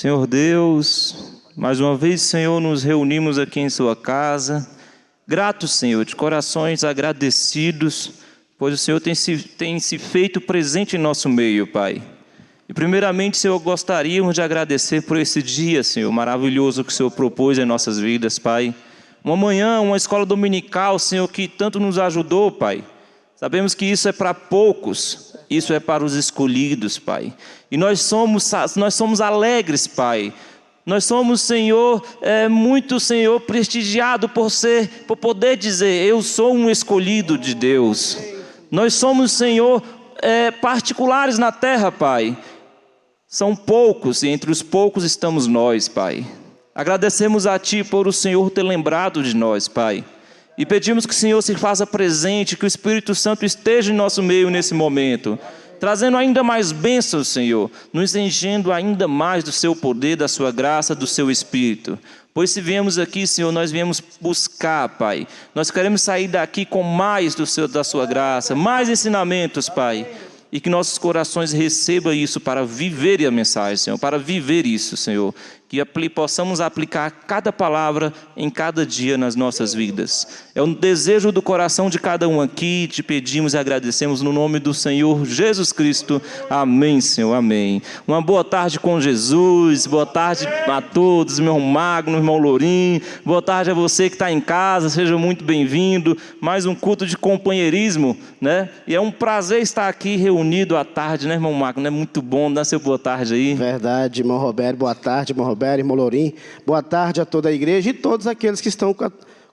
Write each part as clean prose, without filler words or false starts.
Senhor Deus, mais uma vez, Senhor, nos reunimos aqui em sua casa, gratos, Senhor, de corações agradecidos, pois o Senhor tem se feito presente em nosso meio, Pai. E primeiramente, Senhor, gostaríamos de agradecer por esse dia, Senhor, maravilhoso que o Senhor propôs em nossas vidas, Pai. Uma manhã, uma escola dominical, Senhor, que tanto nos ajudou, Pai. Sabemos que isso é para poucos, isso é para os escolhidos, Pai. E nós somos alegres, Pai. Nós somos, Senhor, muito, Senhor, prestigiado por poder dizer, eu sou um escolhido de Deus. Nós somos, Senhor, particulares na terra, Pai. São poucos, e entre os poucos estamos nós, Pai. Agradecemos a Ti por o Senhor ter lembrado de nós, Pai. E pedimos que o Senhor se faça presente, que o Espírito Santo esteja em nosso meio nesse momento, trazendo ainda mais bênçãos, Senhor, nos enchendo ainda mais do Seu poder, da Sua graça, do Seu Espírito. Pois se viemos aqui, Senhor, nós viemos buscar, Pai. Nós queremos sair daqui com mais da Sua graça, mais ensinamentos, Pai. E que nossos corações recebam isso para viver a mensagem, Senhor, para viver isso, Senhor. Que possamos aplicar cada palavra em cada dia nas nossas vidas. É um desejo do coração de cada um aqui, te pedimos e agradecemos no nome do Senhor Jesus Cristo. Amém, Senhor, amém. Uma boa tarde com Jesus, boa tarde a todos, meu irmão Magno, irmão Lourim, boa tarde a você que está em casa, seja muito bem-vindo. Mais um culto de companheirismo, né? E é um prazer estar aqui reunido à tarde, né, irmão Magno? É muito bom, dá seu boa tarde aí. Verdade, irmão Roberto, boa tarde, irmão Roberto, irmão Lourim, boa tarde a toda a igreja e todos aqueles que estão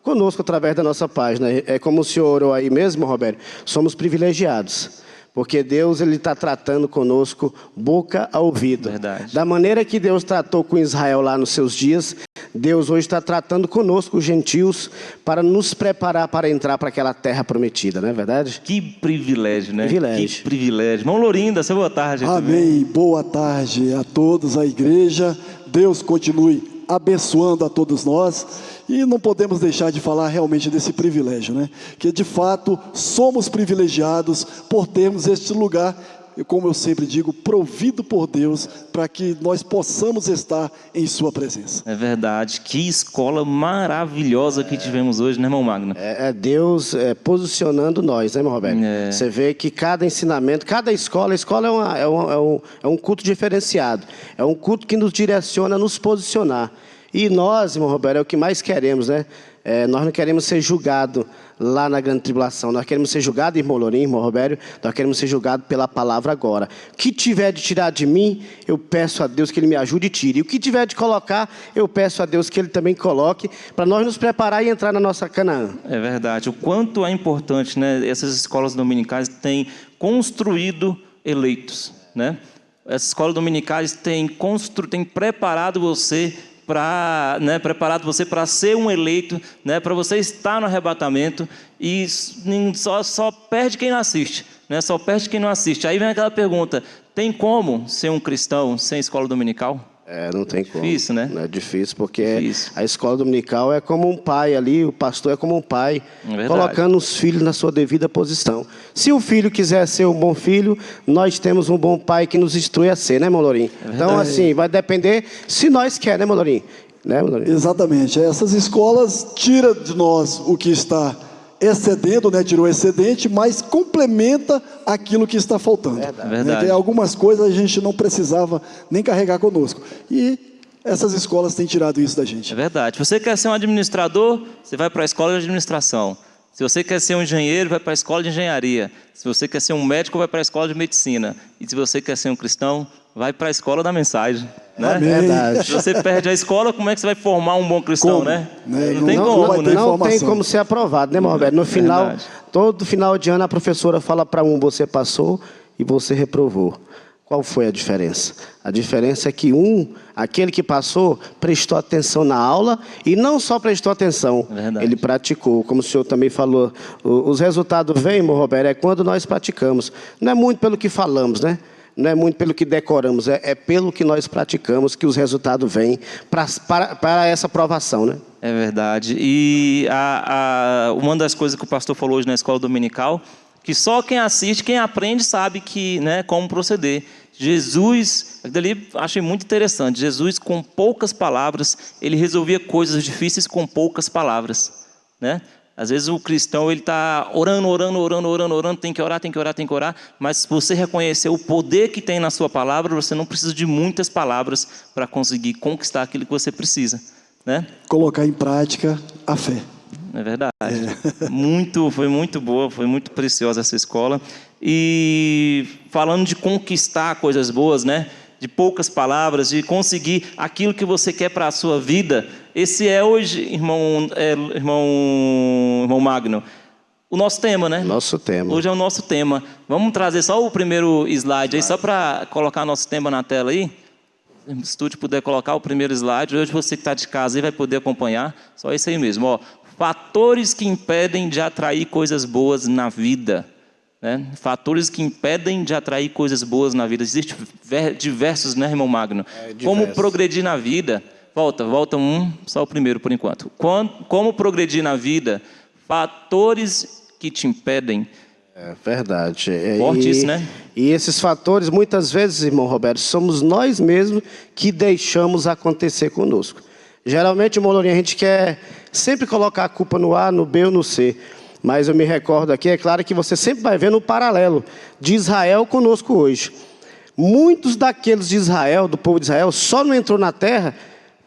conosco através da nossa página. É como o senhor orou aí mesmo, Roberto, somos privilegiados, porque Deus está tratando conosco boca a ouvido. Verdade. Da maneira que Deus tratou com Israel lá nos seus dias, Deus hoje está tratando conosco, os gentios, para nos preparar para entrar para aquela terra prometida, não é verdade? Que privilégio, né? Privilégio. Que privilégio. Irmão Lourim, dá seu boa tarde. Amém. Boa tarde a todos, a igreja. Deus continue abençoando a todos nós. E não podemos deixar de falar realmente desse privilégio, né? Que de fato somos privilegiados por termos este lugar, e como eu sempre digo, provido por Deus, para que nós possamos estar em sua presença. É verdade, que escola maravilhosa que tivemos hoje, né, irmão Magno? É Deus posicionando nós, né, irmão Roberto? Você vê que cada ensinamento, cada escola, a escola é um culto diferenciado, é um culto que nos direciona a nos posicionar. E nós, irmão Roberto, é o que mais queremos, né? Nós não queremos ser julgados lá na grande tribulação. Nós queremos ser julgados, irmão Lourim, irmão Roberto, nós queremos ser julgados pela palavra agora. O que tiver de tirar de mim, eu peço a Deus que Ele me ajude e tire. E o que tiver de colocar, eu peço a Deus que Ele também coloque, para nós nos preparar e entrar na nossa Canaã. É verdade. O quanto é importante, né? Essas escolas dominicais têm construído eleitos, né? Essas escolas dominicais têm preparado você para ser um eleito, né, para você estar no arrebatamento, e só perde quem não assiste, né, só perde quem não assiste. Aí vem aquela pergunta, tem como ser um cristão sem escola dominical? Não tem como. Difícil, né? É difícil, porque a escola dominical é como um pai ali, o pastor é como um pai, colocando os filhos na sua devida posição. Se o filho quiser ser um bom filho, nós temos um bom pai que nos instrui a ser, né, irmão Lourim? Então, assim, vai depender se nós queremos, né, irmão Lourim? Né, irmão Lourim? Exatamente. Essas escolas tiram de nós o que está excedendo, né, tirou excedente, mas complementa aquilo que está faltando. Verdade. Tem algumas coisas a gente não precisava nem carregar conosco. E essas escolas têm tirado isso da gente. É verdade. Você quer ser um administrador, você vai para a escola de administração. Se você quer ser um engenheiro, vai para a escola de engenharia. Se você quer ser um médico, vai para a escola de medicina. E se você quer ser um cristão, vai para a escola da mensagem. Né? Amém. Verdade. Se você perde a escola, como é que você vai formar um bom cristão, né? Não tem como, né? Não tem como ser aprovado, né, irmão Roberto? No final, Verdade. todo final de ano, a professora fala para você passou e você reprovou. Qual foi a diferença? A diferença é que aquele que passou, prestou atenção na aula e não só prestou atenção, ele praticou. Como o senhor também falou, os resultados vêm, irmão Roberto, é quando nós praticamos. Não é muito pelo que falamos, né? Não é muito pelo que decoramos, é pelo que nós praticamos que os resultados vêm para essa provação, né? É verdade. E uma das coisas que o pastor falou hoje na escola dominical, que só quem assiste, quem aprende, sabe que, né, como proceder. Jesus, dali achei muito interessante, Jesus com poucas palavras, ele resolvia coisas difíceis com poucas palavras, né? Às vezes o cristão, ele está orando, tem que orar, mas se você reconhecer o poder que tem na sua palavra, você não precisa de muitas palavras para conseguir conquistar aquilo que você precisa, né? Colocar em prática a fé. É verdade. Foi muito boa, foi muito preciosa essa escola. E falando de conquistar coisas boas, né? De poucas palavras, de conseguir aquilo que você quer para a sua vida. Esse é hoje, irmão Magno, o nosso tema, né? Nosso tema. Hoje é o nosso tema. Vamos trazer só o primeiro slide aí, só para colocar nosso tema na tela aí. Se o estúdio puder colocar o primeiro slide, hoje você que está de casa aí vai poder acompanhar. Só isso aí mesmo, ó. Fatores que impedem de atrair coisas boas na vida. Né? Fatores que impedem de atrair coisas boas na vida. Existem diversos, né, irmão Magno? Como progredir na vida. Volta só o primeiro por enquanto. Como progredir na vida. Fatores que te impedem. É verdade. Forte isso, né? E esses fatores, muitas vezes, irmão Roberto, somos nós mesmos que deixamos acontecer conosco. Geralmente, irmão Lourinho, a gente quer sempre colocar a culpa no A, no B ou no C. Mas eu me recordo aqui, é claro que você sempre vai vendo o paralelo de Israel conosco hoje. Muitos daqueles de Israel, do povo de Israel, só não entrou na terra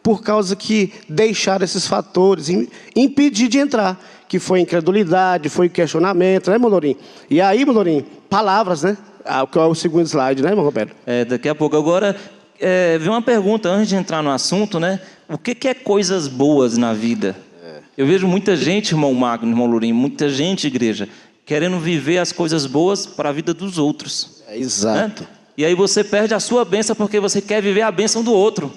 por causa que deixaram esses fatores impedir de entrar. Que foi incredulidade, foi questionamento, né, Molorim? E aí, Molorim, palavras, né? Que é o segundo slide, né, irmão Roberto? Daqui a pouco. Agora, veio uma pergunta, antes de entrar no assunto, né? O que é coisas boas na vida? Eu vejo muita gente, irmão Magno, irmão Lourinho, muita gente, igreja, querendo viver as coisas boas para a vida dos outros. Exato. Né? E aí você perde a sua bênção porque você quer viver a bênção do outro.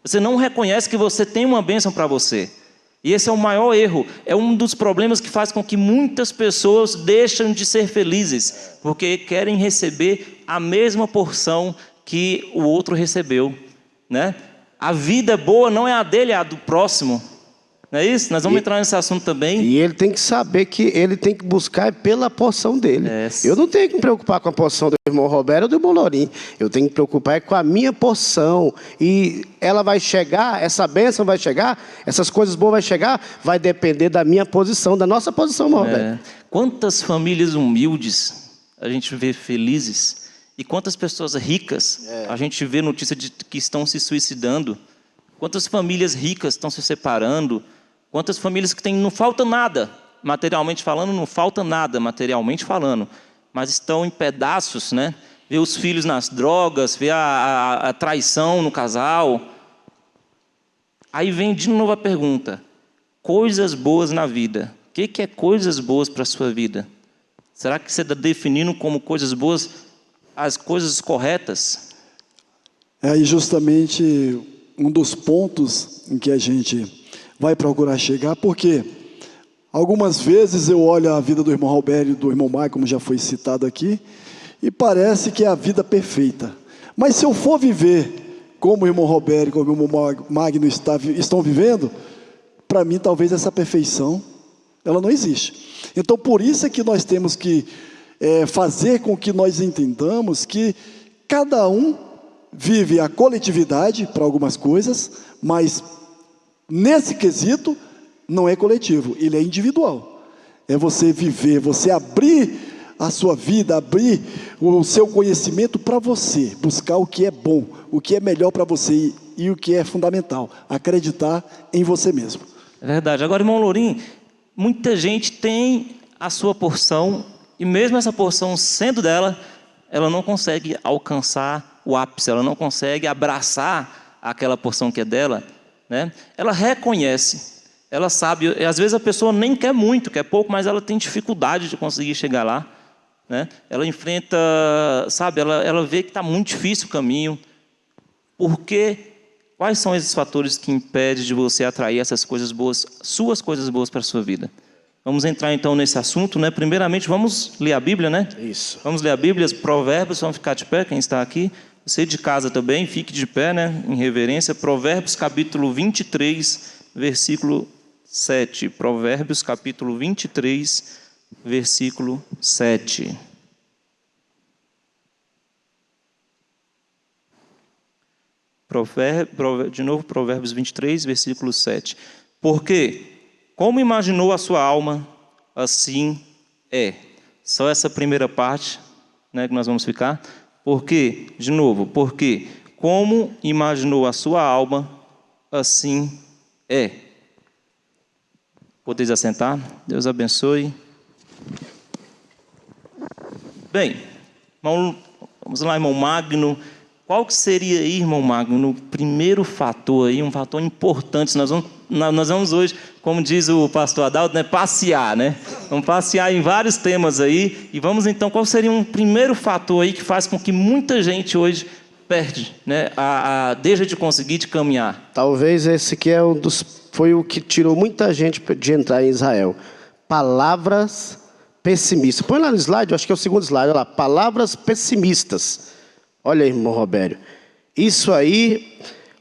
Você não reconhece que você tem uma bênção para você. E esse é o maior erro. É um dos problemas que faz com que muitas pessoas deixem de ser felizes, porque querem receber a mesma porção que o outro recebeu, né? A vida boa não é a dele, é a do próximo. Não é isso? Nós vamos entrar nesse assunto também. E ele tem que saber que ele tem que buscar pela porção dele. Eu não tenho que me preocupar com a porção do irmão Roberto ou do irmão Lourinho. Eu tenho que me preocupar com a minha porção. E ela vai chegar, essa bênção vai chegar, essas coisas boas vai chegar, vai depender da minha posição, da nossa posição, irmão Roberto. Quantas famílias humildes a gente vê felizes? E quantas pessoas ricas a gente vê notícia de que estão se suicidando? Quantas famílias ricas estão se separando? Quantas famílias que não falta nada, materialmente falando, não falta nada, materialmente falando, mas estão em pedaços, né? Vê os filhos nas drogas, vê a traição no casal. Aí vem de novo a pergunta, coisas boas na vida. O que é coisas boas para a sua vida? Será que você está definindo como coisas boas as coisas corretas? É aí justamente um dos pontos em que a gente vai procurar chegar, porque algumas vezes eu olho a vida do irmão Roberto e do irmão Maicon, como já foi citado aqui, e parece que é a vida perfeita. Mas se eu for viver como o irmão Roberto e como o irmão Magno estão vivendo, para mim talvez essa perfeição, ela não existe. Então por isso é que nós temos que fazer com que nós entendamos que cada um vive a coletividade para algumas coisas, mas nesse quesito, não é coletivo, ele é individual. É você viver, você abrir a sua vida, abrir o seu conhecimento para você, buscar o que é bom, o que é melhor para você e o que é fundamental, acreditar em você mesmo. É verdade. Agora, irmão Lourinho, muita gente tem a sua porção e mesmo essa porção sendo dela, ela não consegue alcançar o ápice, ela não consegue abraçar aquela porção que é dela. Né? Ela reconhece, ela sabe, e às vezes a pessoa nem quer muito, quer pouco, mas ela tem dificuldade de conseguir chegar lá, né? Ela enfrenta, sabe, ela vê que está muito difícil o caminho, porque quais são esses fatores que impedem de você atrair essas coisas boas, suas coisas boas para a sua vida? Vamos entrar então nesse assunto, né? Primeiramente vamos ler a Bíblia, né? Isso. Vamos ler a Bíblia, os provérbios, vamos ficar de pé, quem está aqui. Você de casa também, fique de pé, né, em reverência. Provérbios capítulo 23, versículo 7. Provérbios capítulo 23, versículo 7. De novo, Provérbios 23, versículo 7. Porque, como imaginou a sua alma, assim é. Só essa primeira parte, né, que nós vamos ficar. Porque, de novo, porque, como imaginou a sua alma, assim é. Podeis assentar? Deus abençoe. Bem, vamos lá, irmão Magno. Qual que seria aí, irmão Magno, o primeiro fator aí, um fator importante? Nós vamos hoje, como diz o pastor Adalto, né, passear, né? Vamos passear em vários temas aí. E vamos então, qual seria um primeiro fator aí que faz com que muita gente hoje perde, né? Deixa de conseguir de caminhar? Talvez esse que foi o que tirou muita gente de entrar em Israel. Palavras pessimistas. Põe lá no slide, acho que é o segundo slide, olha lá. Palavras pessimistas. Olha aí, irmão Robério. Isso aí,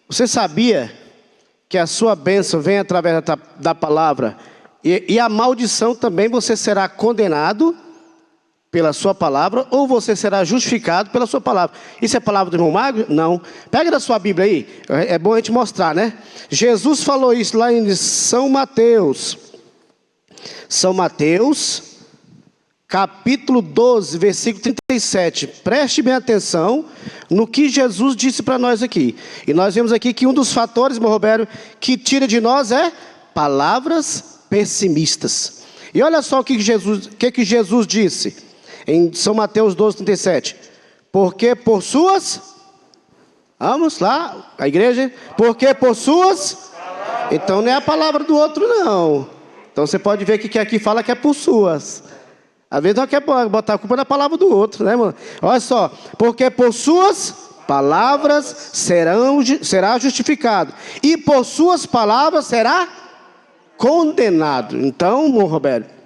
você sabia que a sua bênção vem através da palavra? E a maldição também, você será condenado pela sua palavra, ou você será justificado pela sua palavra. Isso é palavra do irmão Magno? Não. Pega da sua Bíblia aí, é bom a gente mostrar, né? Jesus falou isso lá em São Mateus. São Mateus, capítulo 12, versículo 37. Preste bem atenção no que Jesus disse para nós aqui. E nós vemos aqui que um dos fatores, meu Roberto, que tira de nós é palavras pessimistas. E olha só o que Jesus disse em São Mateus 12, 37. Porque por suas... Vamos lá, a igreja. Porque por suas... Então não é a palavra do outro, não. Então você pode ver que aqui fala que é por suas. Às vezes não quer botar a culpa na palavra do outro, né, mano? Olha só. Porque por suas palavras será justificado. E por suas palavras será condenado. Então, irmão Roberto,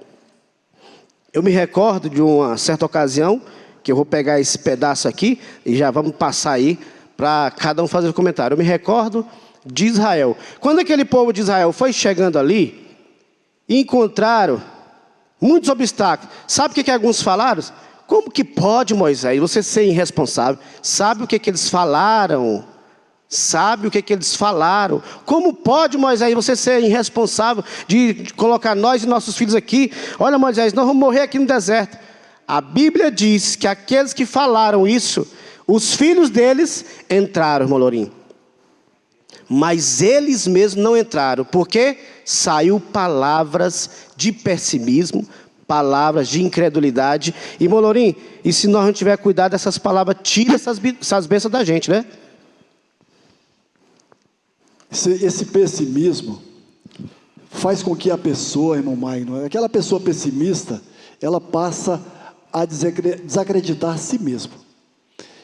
eu me recordo de uma certa ocasião, que eu vou pegar esse pedaço aqui, e já vamos passar aí, para cada um fazer um comentário. Eu me recordo de Israel. Quando aquele povo de Israel foi chegando ali, encontraram muitos obstáculos. Sabe o que alguns falaram? Como que pode, Moisés, você ser irresponsável? Sabe o que eles falaram? Sabe o que eles falaram? Como pode, Moisés, você ser irresponsável de colocar nós e nossos filhos aqui? Olha, Moisés, nós vamos morrer aqui no deserto. A Bíblia diz que aqueles que falaram isso, os filhos deles entraram, irmão Lourinho. Mas eles mesmos não entraram, porque saiu palavras de pessimismo, palavras de incredulidade. E, irmão Lourinho, e se nós não tiver cuidado dessas palavras, tira essas bênçãos da gente, né? Esse pessimismo faz com que a pessoa, irmão Magno, aquela pessoa pessimista, ela passa a desacreditar a si mesmo.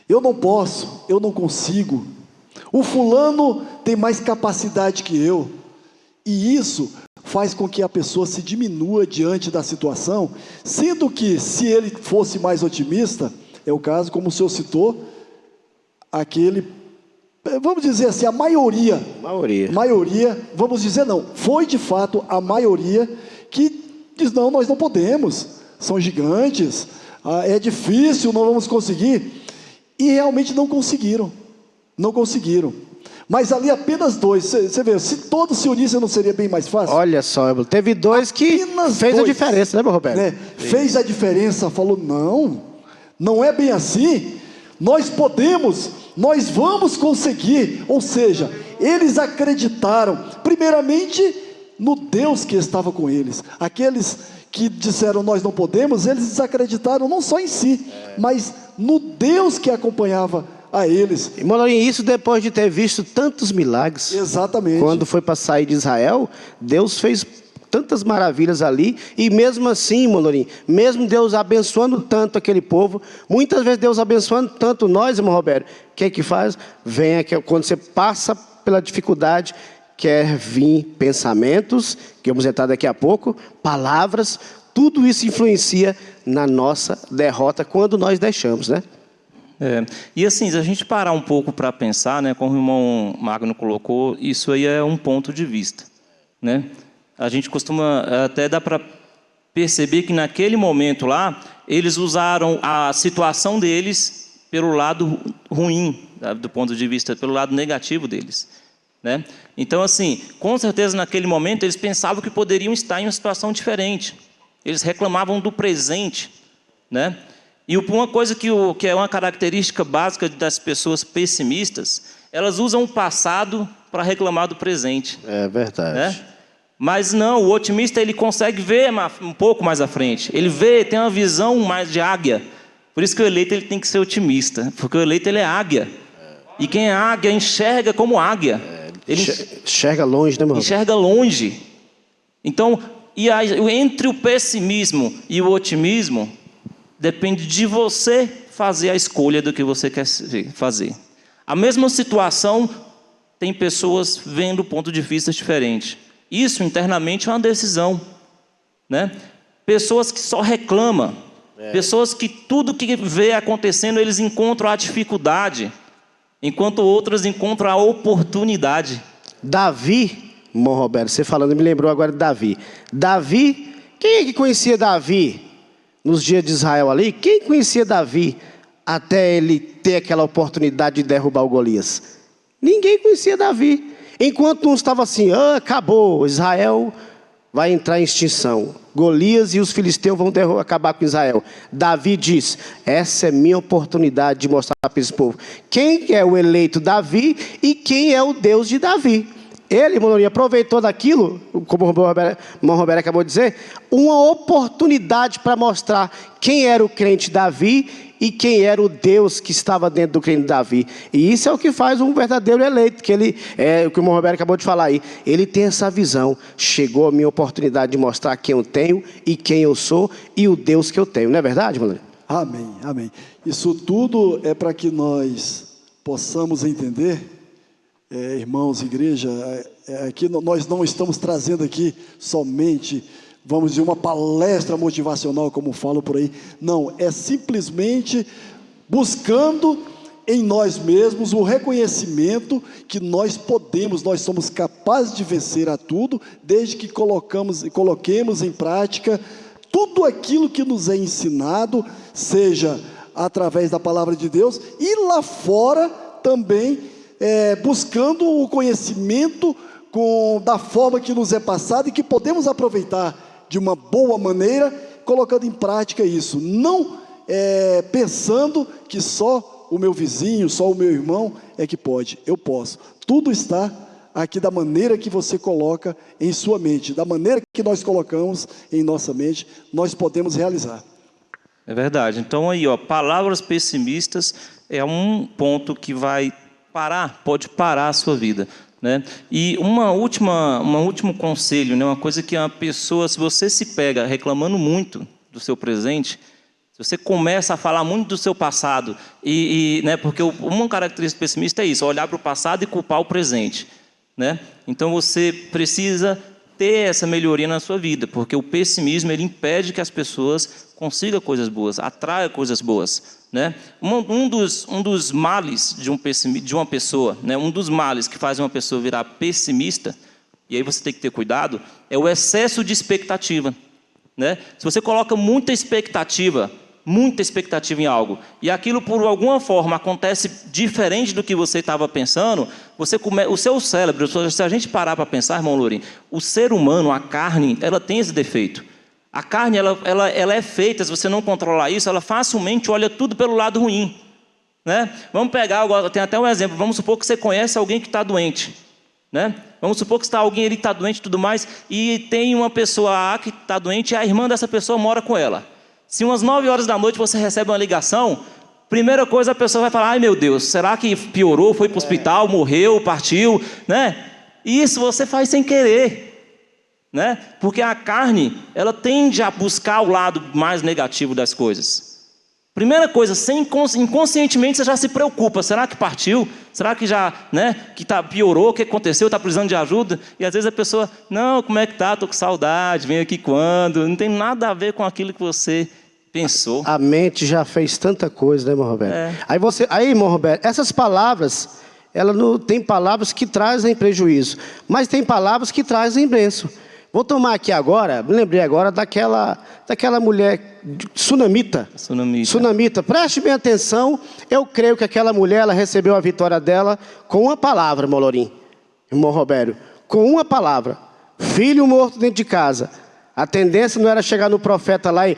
Eu não posso, eu não consigo. O fulano tem mais capacidade que eu. E isso faz com que a pessoa se diminua diante da situação, sendo que, se ele fosse mais otimista, é o caso, como o senhor citou, vamos dizer assim, a maioria, vamos dizer não, foi de fato a maioria que diz, não, nós não podemos, são gigantes, é difícil, não vamos conseguir, e realmente não conseguiram. Mas ali apenas dois, você vê, se todos se unissem não seria bem mais fácil? Olha só, teve dois que fez a diferença, né, meu Roberto? Né? Fez a diferença, falou, não é bem assim, nós podemos, nós vamos conseguir. Ou seja, eles acreditaram, primeiramente, no Deus que estava com eles. Aqueles que disseram, nós não podemos, eles desacreditaram não só em si, mas no Deus que acompanhava a eles. E, Molorim, isso depois de ter visto tantos milagres. Exatamente. Quando foi para sair de Israel, Deus fez tantas maravilhas ali, e mesmo assim, Molorim, mesmo Deus abençoando tanto aquele povo, muitas vezes Deus abençoando tanto nós, irmão Roberto, o que faz? Vem aqui, quando você passa pela dificuldade, quer vir pensamentos, que vamos entrar daqui a pouco, palavras, tudo isso influencia na nossa derrota quando nós deixamos, né? E assim, se a gente parar um pouco para pensar, né, como o irmão Magno colocou, isso aí é um ponto de vista, né? A gente costuma, até dá para perceber que naquele momento lá, eles usaram a situação deles pelo lado ruim, do ponto de vista, pelo lado negativo deles, né? Então, assim, com certeza naquele momento eles pensavam que poderiam estar em uma situação diferente. Eles reclamavam do presente, né? E uma coisa que é uma característica básica das pessoas pessimistas, elas usam o passado para reclamar do presente. É verdade. Né? Mas não, o otimista ele consegue ver um pouco mais à frente. Ele tem uma visão mais de águia. Por isso que o eleito ele tem que ser otimista, porque o eleito ele é águia. E quem é águia enxerga como águia. Ele enxerga longe, né, meu irmão? Enxerga longe. Então, entre o pessimismo e o otimismo, depende de você fazer a escolha do que você quer fazer. A mesma situação tem pessoas vendo ponto de vista diferente. Isso internamente é uma decisão, né? Pessoas que só reclamam, pessoas que tudo que vê acontecendo eles encontram a dificuldade, enquanto outras encontram a oportunidade. Davi, irmão Roberto, você falando me lembrou agora de Davi. Davi, quem é que conhecia Davi nos dias de Israel ali? Quem conhecia Davi até ele ter aquela oportunidade de derrubar o Golias? Ninguém conhecia Davi. Enquanto uns estavam assim, acabou, Israel vai entrar em extinção. Golias e os filisteus vão acabar com Israel. Davi diz, essa é minha oportunidade de mostrar para esse povo quem é o eleito Davi e quem é o Deus de Davi. Ele, irmão Lourinho, aproveitou daquilo, como o irmão Roberto acabou de dizer, uma oportunidade para mostrar quem era o crente Davi e quem era o Deus que estava dentro do crente Davi. E isso é o que faz um verdadeiro eleito, que ele, o que o irmão Roberto acabou de falar aí. Ele tem essa visão. Chegou a minha oportunidade de mostrar quem eu tenho e quem eu sou e o Deus que eu tenho. Não é verdade, irmão Lourinho? Amém, amém. Isso tudo é para que nós possamos entender, irmãos, igreja, aqui nós não estamos trazendo aqui somente, vamos dizer, uma palestra motivacional, como falo por aí. Não, é simplesmente buscando em nós mesmos o reconhecimento que nós somos capazes de vencer a tudo, desde que coloquemos em prática tudo aquilo que nos é ensinado, seja através da palavra de Deus, e lá fora também, buscando o conhecimento da forma que nos é passado e que podemos aproveitar de uma boa maneira, colocando em prática isso. Não pensando que só o meu vizinho, só o meu irmão é que pode. Eu posso. Tudo está aqui da maneira que você coloca em sua mente, da maneira que nós colocamos em nossa mente, nós podemos realizar. É verdade. Então aí, palavras pessimistas é um ponto que pode parar a sua vida, né? E um último conselho, né? Uma coisa que uma pessoa, se você se pega reclamando muito do seu presente, se você começa a falar muito do seu passado, né? Porque uma característica pessimista é isso, olhar para o passado e culpar o presente, né? Então você precisa ter essa melhoria na sua vida, porque o pessimismo ele impede que as pessoas consigam coisas boas, atraia coisas boas, né? Um dos males de uma pessoa, né? Um dos males que faz uma pessoa virar pessimista, e aí você tem que ter cuidado, é o excesso de expectativa, né? Se você coloca muita expectativa em algo, e aquilo por alguma forma acontece diferente do que você estava pensando, o seu cérebro, se a gente parar para pensar, irmão Lourinho, o ser humano, a carne, ela tem esse defeito. A carne, ela é feita, se você não controlar isso, ela facilmente olha tudo pelo lado ruim, né? Vamos pegar, agora tem até um exemplo, vamos supor que você conhece alguém que está doente, né? Vamos supor que está alguém ali que está doente e tudo mais, e tem uma pessoa A que está doente, e a irmã dessa pessoa mora com ela. Se umas 9 horas da noite você recebe uma ligação, primeira coisa a pessoa vai falar, ai meu Deus, será que piorou, foi para o hospital, morreu, partiu, né? E isso você faz sem querer, né? Porque a carne, ela tende a buscar o lado mais negativo das coisas. Primeira coisa, inconscientemente você já se preocupa, será que partiu? Será que já, né, piorou, o que aconteceu, está precisando de ajuda? E às vezes a pessoa, não, como é que tá? Estou com saudade, vem aqui quando? Não tem nada a ver com aquilo que você pensou. A mente já fez tanta coisa, né, irmão Roberto? Aí, irmão Roberto, essas palavras, tem palavras que trazem prejuízo, mas tem palavras que trazem bênção. Vou tomar aqui agora, me lembrei agora daquela mulher sunamita. Sunamita. Preste bem atenção, eu creio que aquela mulher, ela recebeu a vitória dela com uma palavra, Molorim, irmão Robério, com uma palavra. Filho morto dentro de casa. A tendência não era chegar no profeta lá e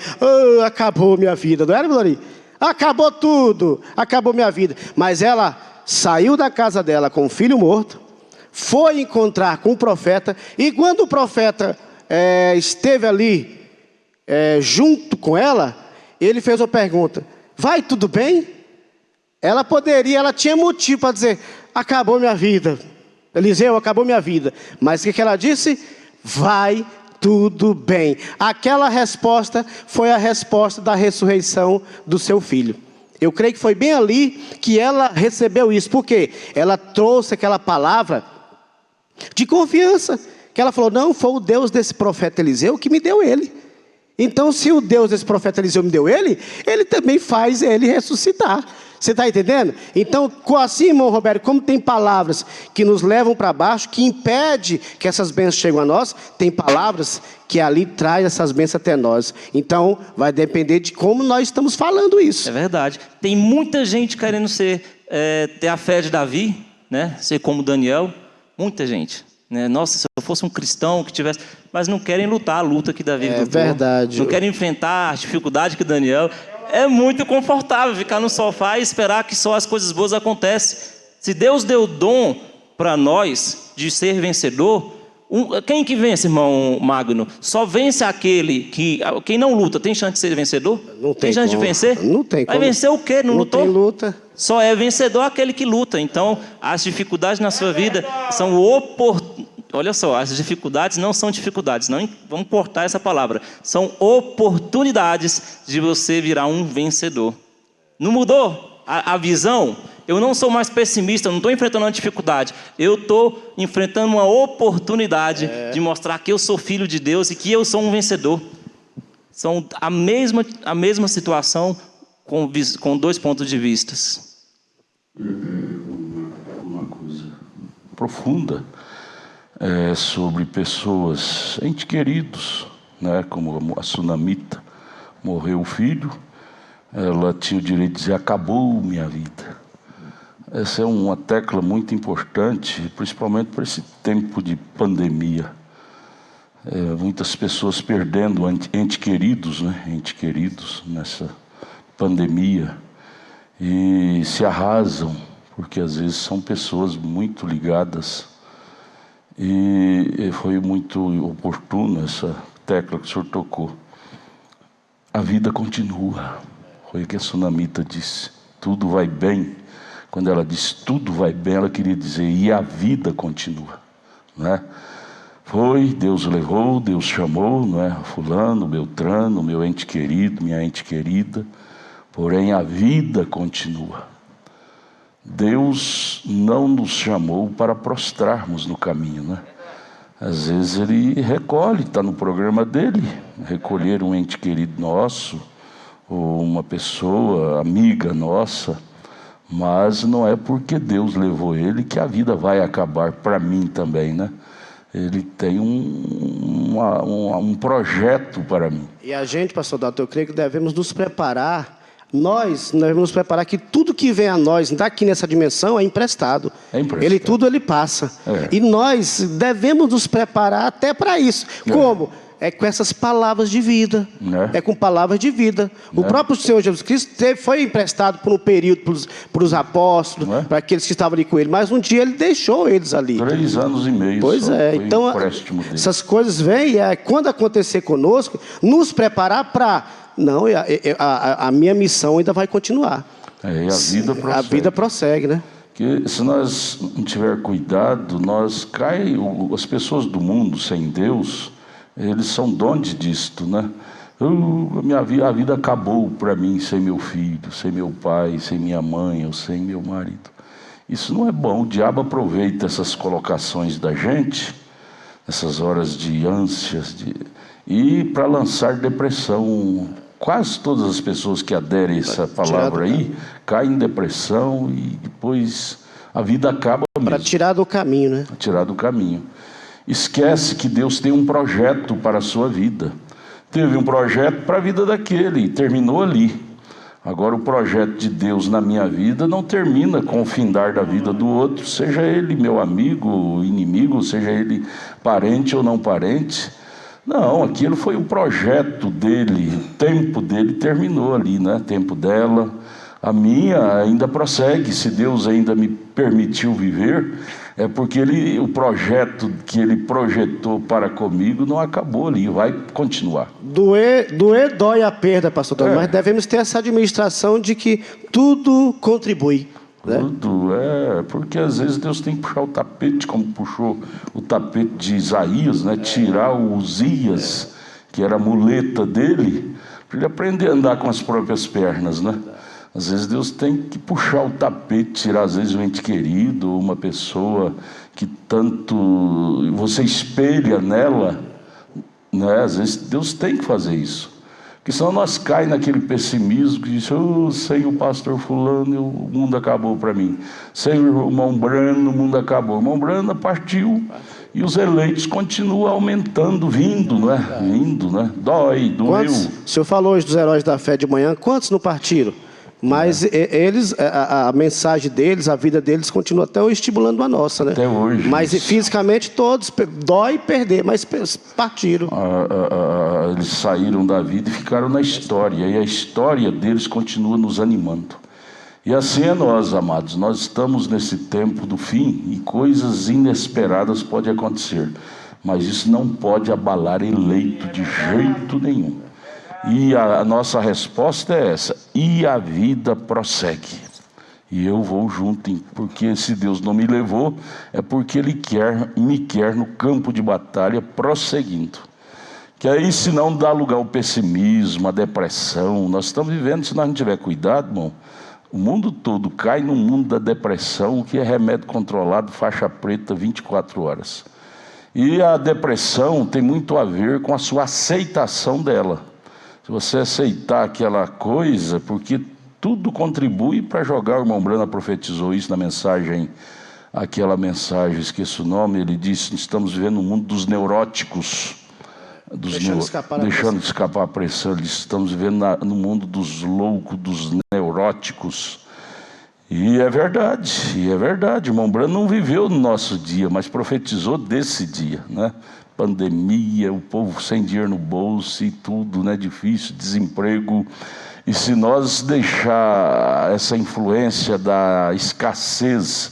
acabou minha vida, não era, Molorim? Acabou tudo, acabou minha vida. Mas ela saiu da casa dela com o filho morto, foi encontrar com o profeta, e quando o profeta esteve ali junto com ela, ele fez uma pergunta: vai tudo bem? Ela tinha motivo para dizer: acabou minha vida, Eliseu, acabou minha vida. Mas o que ela disse? Vai tudo bem. Aquela resposta foi a resposta da ressurreição do seu filho. Eu creio que foi bem ali que ela recebeu isso. Por quê? Ela trouxe aquela palavra de confiança. Que ela falou: não, foi o Deus desse profeta Eliseu que me deu ele. Então, se o Deus desse profeta Eliseu me deu ele, ele também faz ele ressuscitar. Você está entendendo? Então, assim, irmão Roberto, como tem palavras que nos levam para baixo, que impede que essas bênçãos cheguem a nós, tem palavras que ali traz essas bênçãos até nós. Então, vai depender de como nós estamos falando isso. É verdade. Tem muita gente querendo ter a fé de Davi, né? Ser como Daniel. Muita gente. Né? Nossa, se eu fosse um cristão que tivesse... Mas não querem lutar a luta que Davi lutou. É verdade. Não querem enfrentar as dificuldades que Daniel... É muito confortável ficar no sofá e esperar que só as coisas boas acontecem. Se Deus deu dom para nós de ser vencedor, quem que vence, irmão Magno? Só vence aquele que... Quem não luta, tem chance de ser vencedor? Não tem chance de vencer? Não tem como. Vai vencer o quê? Não lutou? Tem luta. Só é vencedor aquele que luta. Então, as dificuldades na sua vida são oportunidades. Olha só, as dificuldades não são dificuldades, não, vamos cortar essa palavra. São oportunidades de você virar um vencedor. Não mudou a visão? Eu não sou mais pessimista, eu não estou enfrentando uma dificuldade. Eu estou enfrentando uma oportunidade de mostrar que eu sou filho de Deus e que eu sou um vencedor. São a mesma situação com dois pontos de vista. Uma coisa profunda. Sobre pessoas, entes queridos, né, como a sunamita, morreu o filho, ela tinha o direito de dizer: acabou minha vida. Essa é uma tecla muito importante, principalmente para esse tempo de pandemia. Muitas pessoas perdendo entes queridos, né, entes queridos nessa pandemia, e se arrasam, porque às vezes são pessoas muito ligadas. E foi muito oportuno essa tecla que o senhor tocou. A vida continua. Foi o que a sunamita disse: tudo vai bem. Quando ela disse tudo vai bem, ela queria dizer: e a vida continua, né? Foi, Deus levou, Deus chamou, não é? Fulano, Beltrano, meu ente querido, minha ente querida. Porém a vida continua. Deus não nos chamou para prostrarmos no caminho, né? Às vezes Ele recolhe, está no programa dele, recolher um ente querido nosso, ou uma pessoa amiga nossa, mas não é porque Deus levou ele que a vida vai acabar para mim também, né? Ele tem um projeto para mim. E a gente, pastor Dalton, eu creio que devemos nos preparar. Nós devemos nos preparar que tudo que vem a nós daqui nessa dimensão é emprestado. Tudo ele passa. E nós devemos nos preparar até para isso. Como? É com essas palavras de vida. É com palavras de vida. O próprio Senhor Jesus Cristo foi emprestado por um período para os apóstolos, para aqueles que estavam ali com ele. Mas um dia ele deixou eles ali. 3 anos e meio. Pois é. Então, essas coisas vêm, e quando acontecer conosco, nos preparar para... Não, a minha missão ainda vai continuar. E a vida prossegue. A vida prossegue, né? Que se nós não tiver cuidado, as pessoas do mundo sem Deus, eles são doentes disto, né? A vida acabou para mim sem meu filho, sem meu pai, sem minha mãe, ou sem meu marido. Isso não é bom. O diabo aproveita essas colocações da gente, essas horas de ânsias, e para lançar depressão. Quase todas as pessoas que aderem a essa palavra aí caem em depressão e depois a vida acaba mesmo. Para tirar do caminho, né? Tirar do caminho. Esquece que Deus tem um projeto para a sua vida. Teve um projeto para a vida daquele e terminou ali. Agora o projeto de Deus na minha vida não termina com o findar da vida do outro, seja ele meu amigo, inimigo, seja ele parente ou não parente. Não, aquilo foi o projeto dele, o tempo dele terminou ali, né? Tempo dela. A minha ainda prossegue, se Deus ainda me permitiu viver, é porque o projeto que ele projetou para comigo não acabou ali, vai continuar. Doer dói a perda, pastor Antônio, mas devemos ter essa administração de que tudo contribui. Né? Tudo, porque às vezes Deus tem que puxar o tapete, como puxou o tapete de Isaías, né? Tirar o Uzias, que era a muleta dele, para ele aprender a andar com as próprias pernas, né? Às vezes Deus tem que puxar o tapete, tirar às vezes um ente querido, uma pessoa que tanto você espelha nela, né? Às vezes Deus tem que fazer isso. Porque senão nós caímos naquele pessimismo que diz, sem o pastor fulano o mundo acabou para mim. Sem o irmão Brano o mundo acabou. O irmão Brano partiu e os eleitos continuam aumentando, vindo, né? Vindo, né? Doeu. O senhor falou hoje dos heróis da fé de manhã, quantos não partiram? Mas eles, a mensagem deles, a vida deles continua até hoje estimulando a nossa, né? Até hoje. Mas fisicamente todos, dói perder, mas partiram. Eles saíram da vida e ficaram na história. E a história deles continua nos animando. E assim é nós, amados. Nós estamos nesse tempo do fim e coisas inesperadas podem acontecer. Mas isso não pode abalar eleito de jeito nenhum. E a nossa resposta é essa: e a vida prossegue. E eu vou junto, porque se Deus não me levou, é porque Ele me quer no campo de batalha prosseguindo. Que aí, se não dá lugar ao pessimismo, à depressão, nós estamos vivendo, se nós não tiver cuidado, irmão, o mundo todo cai no mundo da depressão, que é remédio controlado, faixa preta, 24 horas. E a depressão tem muito a ver com a sua aceitação dela. Se você aceitar aquela coisa, porque tudo contribui para jogar, o irmão Brana profetizou isso na mensagem, aquela mensagem, esqueço o nome, ele disse, estamos vivendo um mundo dos neuróticos, deixando escapar a pressão, ele disse, estamos vivendo no mundo dos loucos, dos neuróticos, e é verdade, o irmão Brana não viveu no nosso dia, mas profetizou desse dia, né? Pandemia, o povo sem dinheiro no bolso e tudo, né? Difícil, desemprego. E se nós deixar essa influência da escassez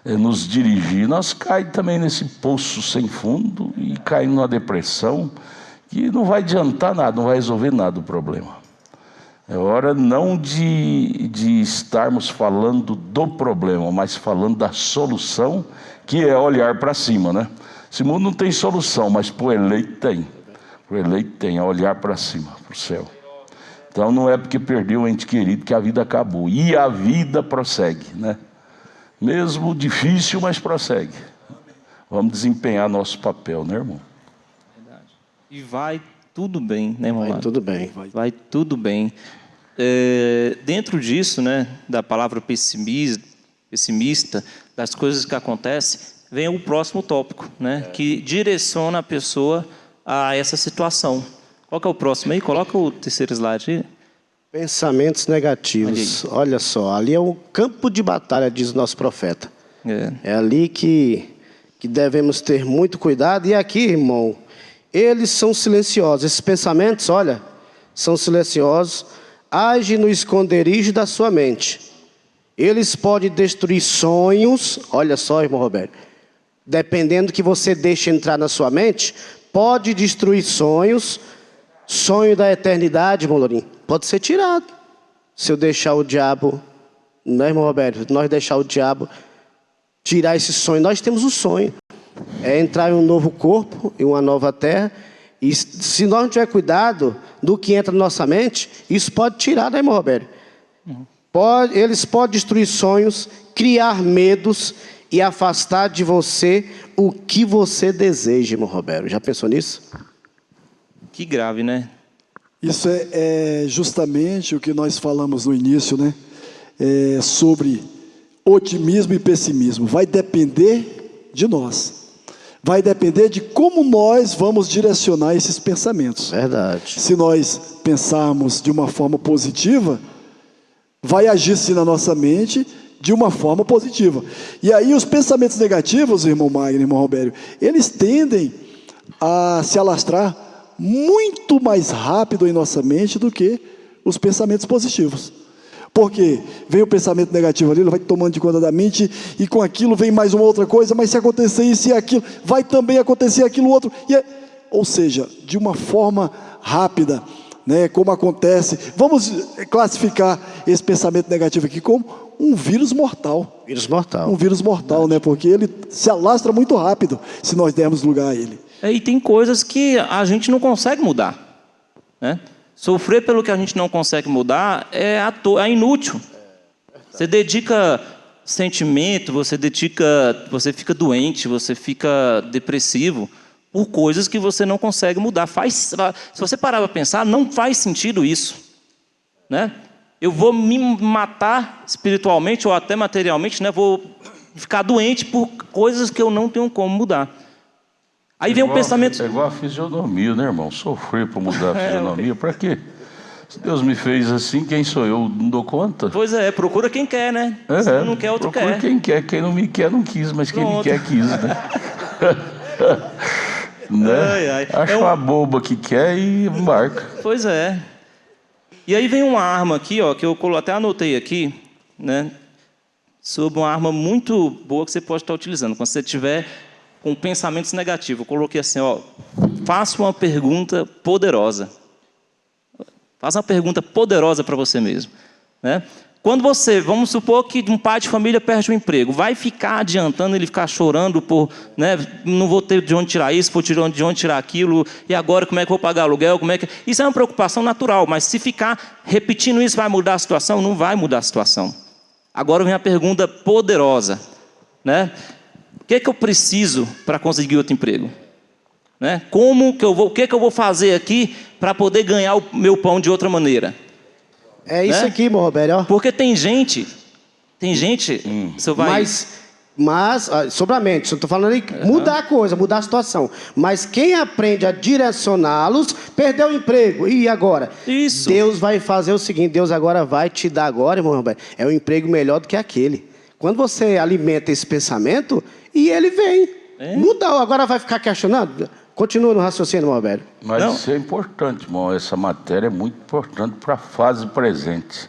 nos dirigir, nós caímos também nesse poço sem fundo e caímos numa depressão que não vai adiantar nada, não vai resolver nada o problema. É hora não de estarmos falando do problema, mas falando da solução, que é olhar para cima, né? Esse mundo não tem solução, mas para o eleito tem. O eleito tem, é olhar para cima, para o céu. Então não é porque perdeu um ente querido que a vida acabou. E a vida prossegue, né? Mesmo difícil, mas prossegue. Vamos desempenhar nosso papel, né, irmão? Verdade. E vai tudo bem, né, irmão? Vai tudo bem. Vai tudo bem. Dentro disso, né, da palavra pessimista, das coisas que acontecem, vem o próximo tópico, né, que direciona a pessoa a essa situação. Qual que é o próximo aí? Coloca o terceiro slide aí. Pensamentos negativos. Olha só, ali é o campo de batalha, diz o nosso profeta. É ali que devemos ter muito cuidado. E aqui, irmão, eles são silenciosos. Esses pensamentos, olha, são silenciosos. Agem no esconderijo da sua mente. Eles podem destruir sonhos. Olha só, irmão Roberto. Dependendo do que você deixa entrar na sua mente, pode destruir sonhos. Sonho da eternidade, irmão Lourinho, pode ser tirado. Se eu deixar o diabo, né, irmão Roberto? Nós deixar o diabo tirar esse sonho. Nós temos um sonho. É entrar em um novo corpo, em uma nova terra. E se nós não tiver cuidado do que entra na nossa mente, isso pode tirar, né, irmão Roberto? Eles podem destruir sonhos, criar medos e afastar de você o que você deseja, irmão Roberto. Já pensou nisso? Que grave, né? Isso é justamente o que nós falamos no início, né? Sobre otimismo e pessimismo. Vai depender de nós. vai depender de como nós vamos direcionar esses pensamentos. Verdade. Se nós pensarmos de uma forma positiva, vai agir-se na nossa mente de uma forma positiva. E aí os pensamentos negativos, irmão Magno, irmão Robério, eles tendem a se alastrar muito mais rápido em nossa mente do que os pensamentos positivos. Porque vem o pensamento negativo ali, ele vai tomando de conta da mente, e com aquilo vem mais uma outra coisa, mas se acontecer isso e aquilo, vai também acontecer aquilo outro. Ou seja, de uma forma rápida, né, como acontece. Vamos classificar esse pensamento negativo aqui como um vírus mortal. Vírus mortal. Um vírus mortal, né, porque ele se alastra muito rápido se nós dermos lugar a ele. E tem coisas que a gente não consegue mudar, né? Sofrer pelo que a gente não consegue mudar é inútil. Você dedica sentimento, você fica doente, você fica depressivo por coisas que você não consegue mudar. Se você parar para pensar, não faz sentido isso, né? Eu vou me matar espiritualmente ou até materialmente, né? Vou ficar doente por coisas que eu não tenho como mudar. Aí vem o pensamento... É igual a fisionomia, né, irmão? Sofrer para mudar a fisionomia, para quê? Se Deus me fez assim, quem sou eu? Não dou conta? Pois é, procura quem quer, né? Se não quer, outro quer. Procura quem quer. Quem não me quer, não quis, mas quem me quer, quis, né? Né? Acha uma boba que quer e embarca. Pois é. E aí vem uma arma aqui, ó, que eu até anotei aqui, né? Sobre uma arma muito boa que você pode estar utilizando quando você tiver com pensamentos negativos. Eu coloquei assim, ó, faça uma pergunta poderosa. Faça uma pergunta poderosa para você mesmo, né? Quando vamos supor que um pai de família perde o emprego, vai ficar adiantando ele ficar chorando por, né, não vou ter de onde tirar isso, vou ter de onde tirar aquilo, e agora como é que eu vou pagar aluguel, Isso é uma preocupação natural, mas se ficar repetindo isso, vai mudar a situação? Não vai mudar a situação. Agora vem a pergunta poderosa, né? O que eu preciso para conseguir outro emprego? Né? O que eu vou fazer aqui para poder ganhar o meu pão de outra maneira? É isso, né? Aqui, irmão Robério. Porque tem gente, você vai... Mas sobre a mente, eu estou falando aí, mudar a coisa, mudar a situação. Mas quem aprende a direcioná-los, perdeu o emprego. E agora? Isso. Deus vai fazer o seguinte, Deus agora vai te dar agora, irmão Robério, é um emprego melhor do que aquele. Quando você alimenta esse pensamento, e ele vem. Mudar, agora vai ficar questionando? Continua no raciocínio, irmão Robério. Mas isso é importante, irmão. Essa matéria é muito importante para a fase presente.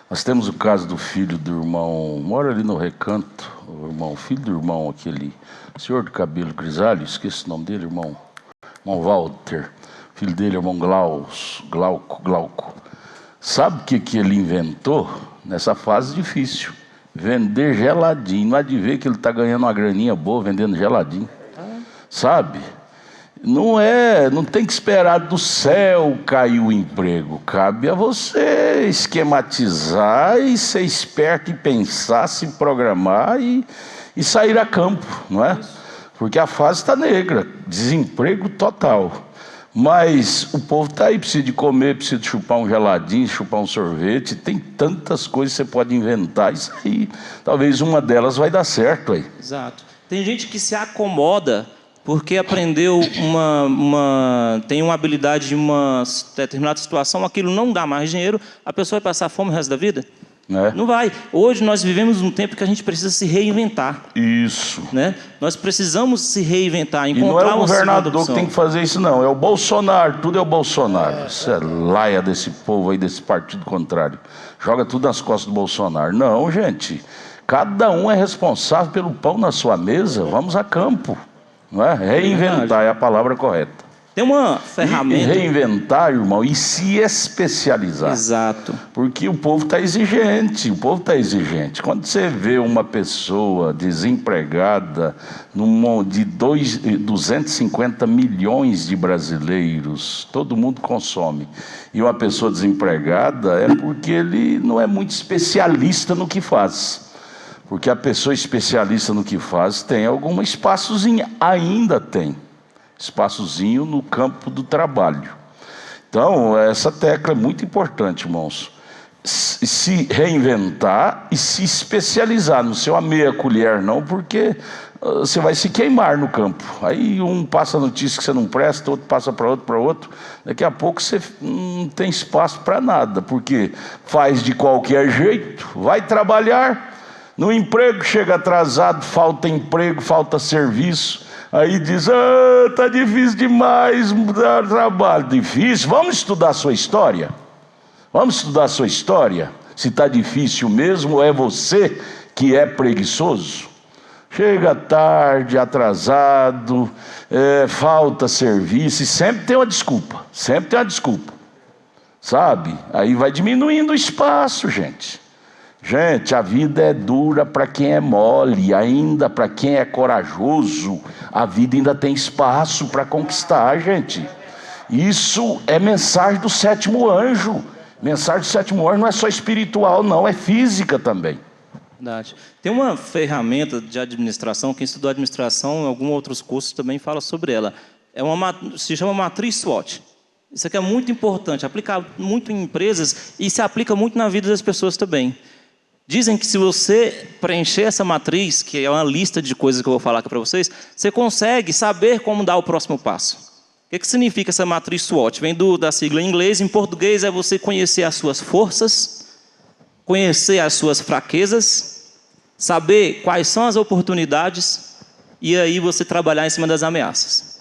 Nós temos o caso do filho do irmão, mora ali no Recanto, o filho do irmão, aquele senhor de cabelo grisalho, esqueci o nome dele, irmão Walter. Filho dele, irmão Glauco. Sabe o que ele inventou nessa fase difícil? Vender geladinho. Não há de ver que ele está ganhando uma graninha boa vendendo geladinho. Sabe? Não tem que esperar do céu cair o emprego. Cabe a você esquematizar e ser esperto e pensar, se programar e sair a campo, não é? Porque a fase está negra, desemprego total. Mas o povo está aí, precisa de comer, precisa de chupar um geladinho, chupar um sorvete. Tem tantas coisas que você pode inventar e sair. Talvez uma delas vai dar certo aí. Exato. Tem gente que se acomoda porque aprendeu tem uma habilidade de uma determinada situação, aquilo não dá mais dinheiro, a pessoa vai passar fome o resto da vida? Não vai. Hoje nós vivemos um tempo que a gente precisa se reinventar. Isso. Né? Nós precisamos se reinventar, encontrar uma segunda opção. E não é o governador que tem que fazer isso, não. É o Bolsonaro, tudo é o Bolsonaro. Isso é laia desse povo aí, desse partido contrário. Joga tudo nas costas do Bolsonaro. Não, gente. Cada um é responsável pelo pão na sua mesa. Vamos a campo. Não é? Reinventar é a palavra correta. Tem uma ferramenta... E reinventar, irmão, e se especializar. Exato. Porque o povo está exigente, Quando você vê uma pessoa desempregada, de 250 milhões de brasileiros, todo mundo consome, e uma pessoa desempregada, é porque ele não é muito especialista no que faz. Porque a pessoa especialista no que faz tem algum espaçozinho, ainda tem espaçozinho no campo do trabalho. Então, essa tecla é muito importante, irmãos. se reinventar e se especializar. Não ser uma meia colher, não, porque você vai se queimar no campo. Aí um passa a notícia que você não presta, outro passa para outro. Daqui a pouco você não tem espaço para nada, porque faz de qualquer jeito, vai trabalhar, no emprego chega atrasado, falta emprego, falta serviço. Aí diz, tá difícil demais mudar trabalho. Difícil? Vamos estudar a sua história? Vamos estudar a sua história? Se está difícil mesmo, ou é você que é preguiçoso? Chega tarde, atrasado, falta serviço, e sempre tem uma desculpa, sabe? Aí vai diminuindo o espaço, gente. Gente, a vida é dura para quem é mole, ainda para quem é corajoso, a vida ainda tem espaço para conquistar, gente. Isso é mensagem do sétimo anjo. Mensagem do sétimo anjo não é só espiritual, não, é física também. Verdade. Tem uma ferramenta de administração, quem estudou administração em alguns outros cursos também fala sobre ela. Se chama matriz SWOT. Isso aqui é muito importante, aplica muito em empresas e se aplica muito na vida das pessoas também. Dizem que se você preencher essa matriz, que é uma lista de coisas que eu vou falar aqui para vocês, você consegue saber como dar o próximo passo. O que significa essa matriz SWOT? Vem da sigla em inglês, em português é você conhecer as suas forças, conhecer as suas fraquezas, saber quais são as oportunidades e aí você trabalhar em cima das ameaças.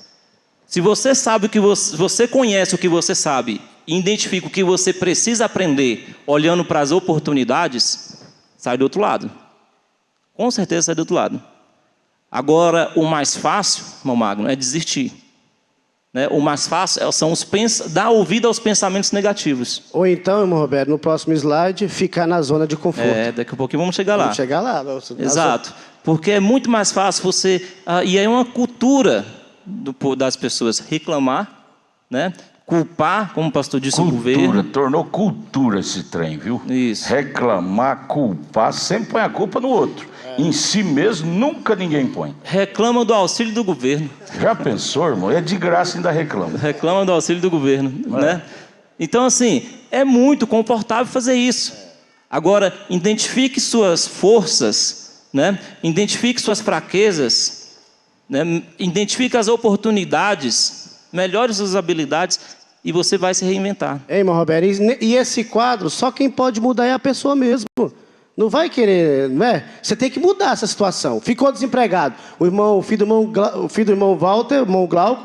Se você sabe o que você conhece o que você sabe e identifica o que você precisa aprender olhando para as oportunidades, sai do outro lado. Com certeza sai do outro lado. Agora, o mais fácil, irmão Magno, é desistir. Né? O mais fácil são dar ouvido aos pensamentos negativos. Ou então, irmão Roberto, no próximo slide, ficar na zona de conforto. Daqui a pouquinho vamos chegar lá. Vamos chegar lá. Exato. Porque é muito mais fácil você... e é uma cultura das pessoas reclamar, né? Culpar, como o pastor disse, o governo. Tornou cultura esse trem, viu? Isso. Reclamar, culpar, sempre põe a culpa no outro. Em si mesmo, nunca ninguém põe. Reclama do auxílio do governo. Já pensou, irmão? É de graça, ainda reclama. Reclama do auxílio do governo, né? Então, assim, é muito confortável fazer isso. Agora, identifique suas forças, né? Identifique suas fraquezas, né? Identifique as oportunidades, melhore suas habilidades e você vai se reinventar. Ei, irmão Roberto, e esse quadro, só quem pode mudar é a pessoa mesmo. Não vai querer, não é? Você tem que mudar essa situação. Ficou desempregado. O filho do irmão Walter, o irmão Glauco,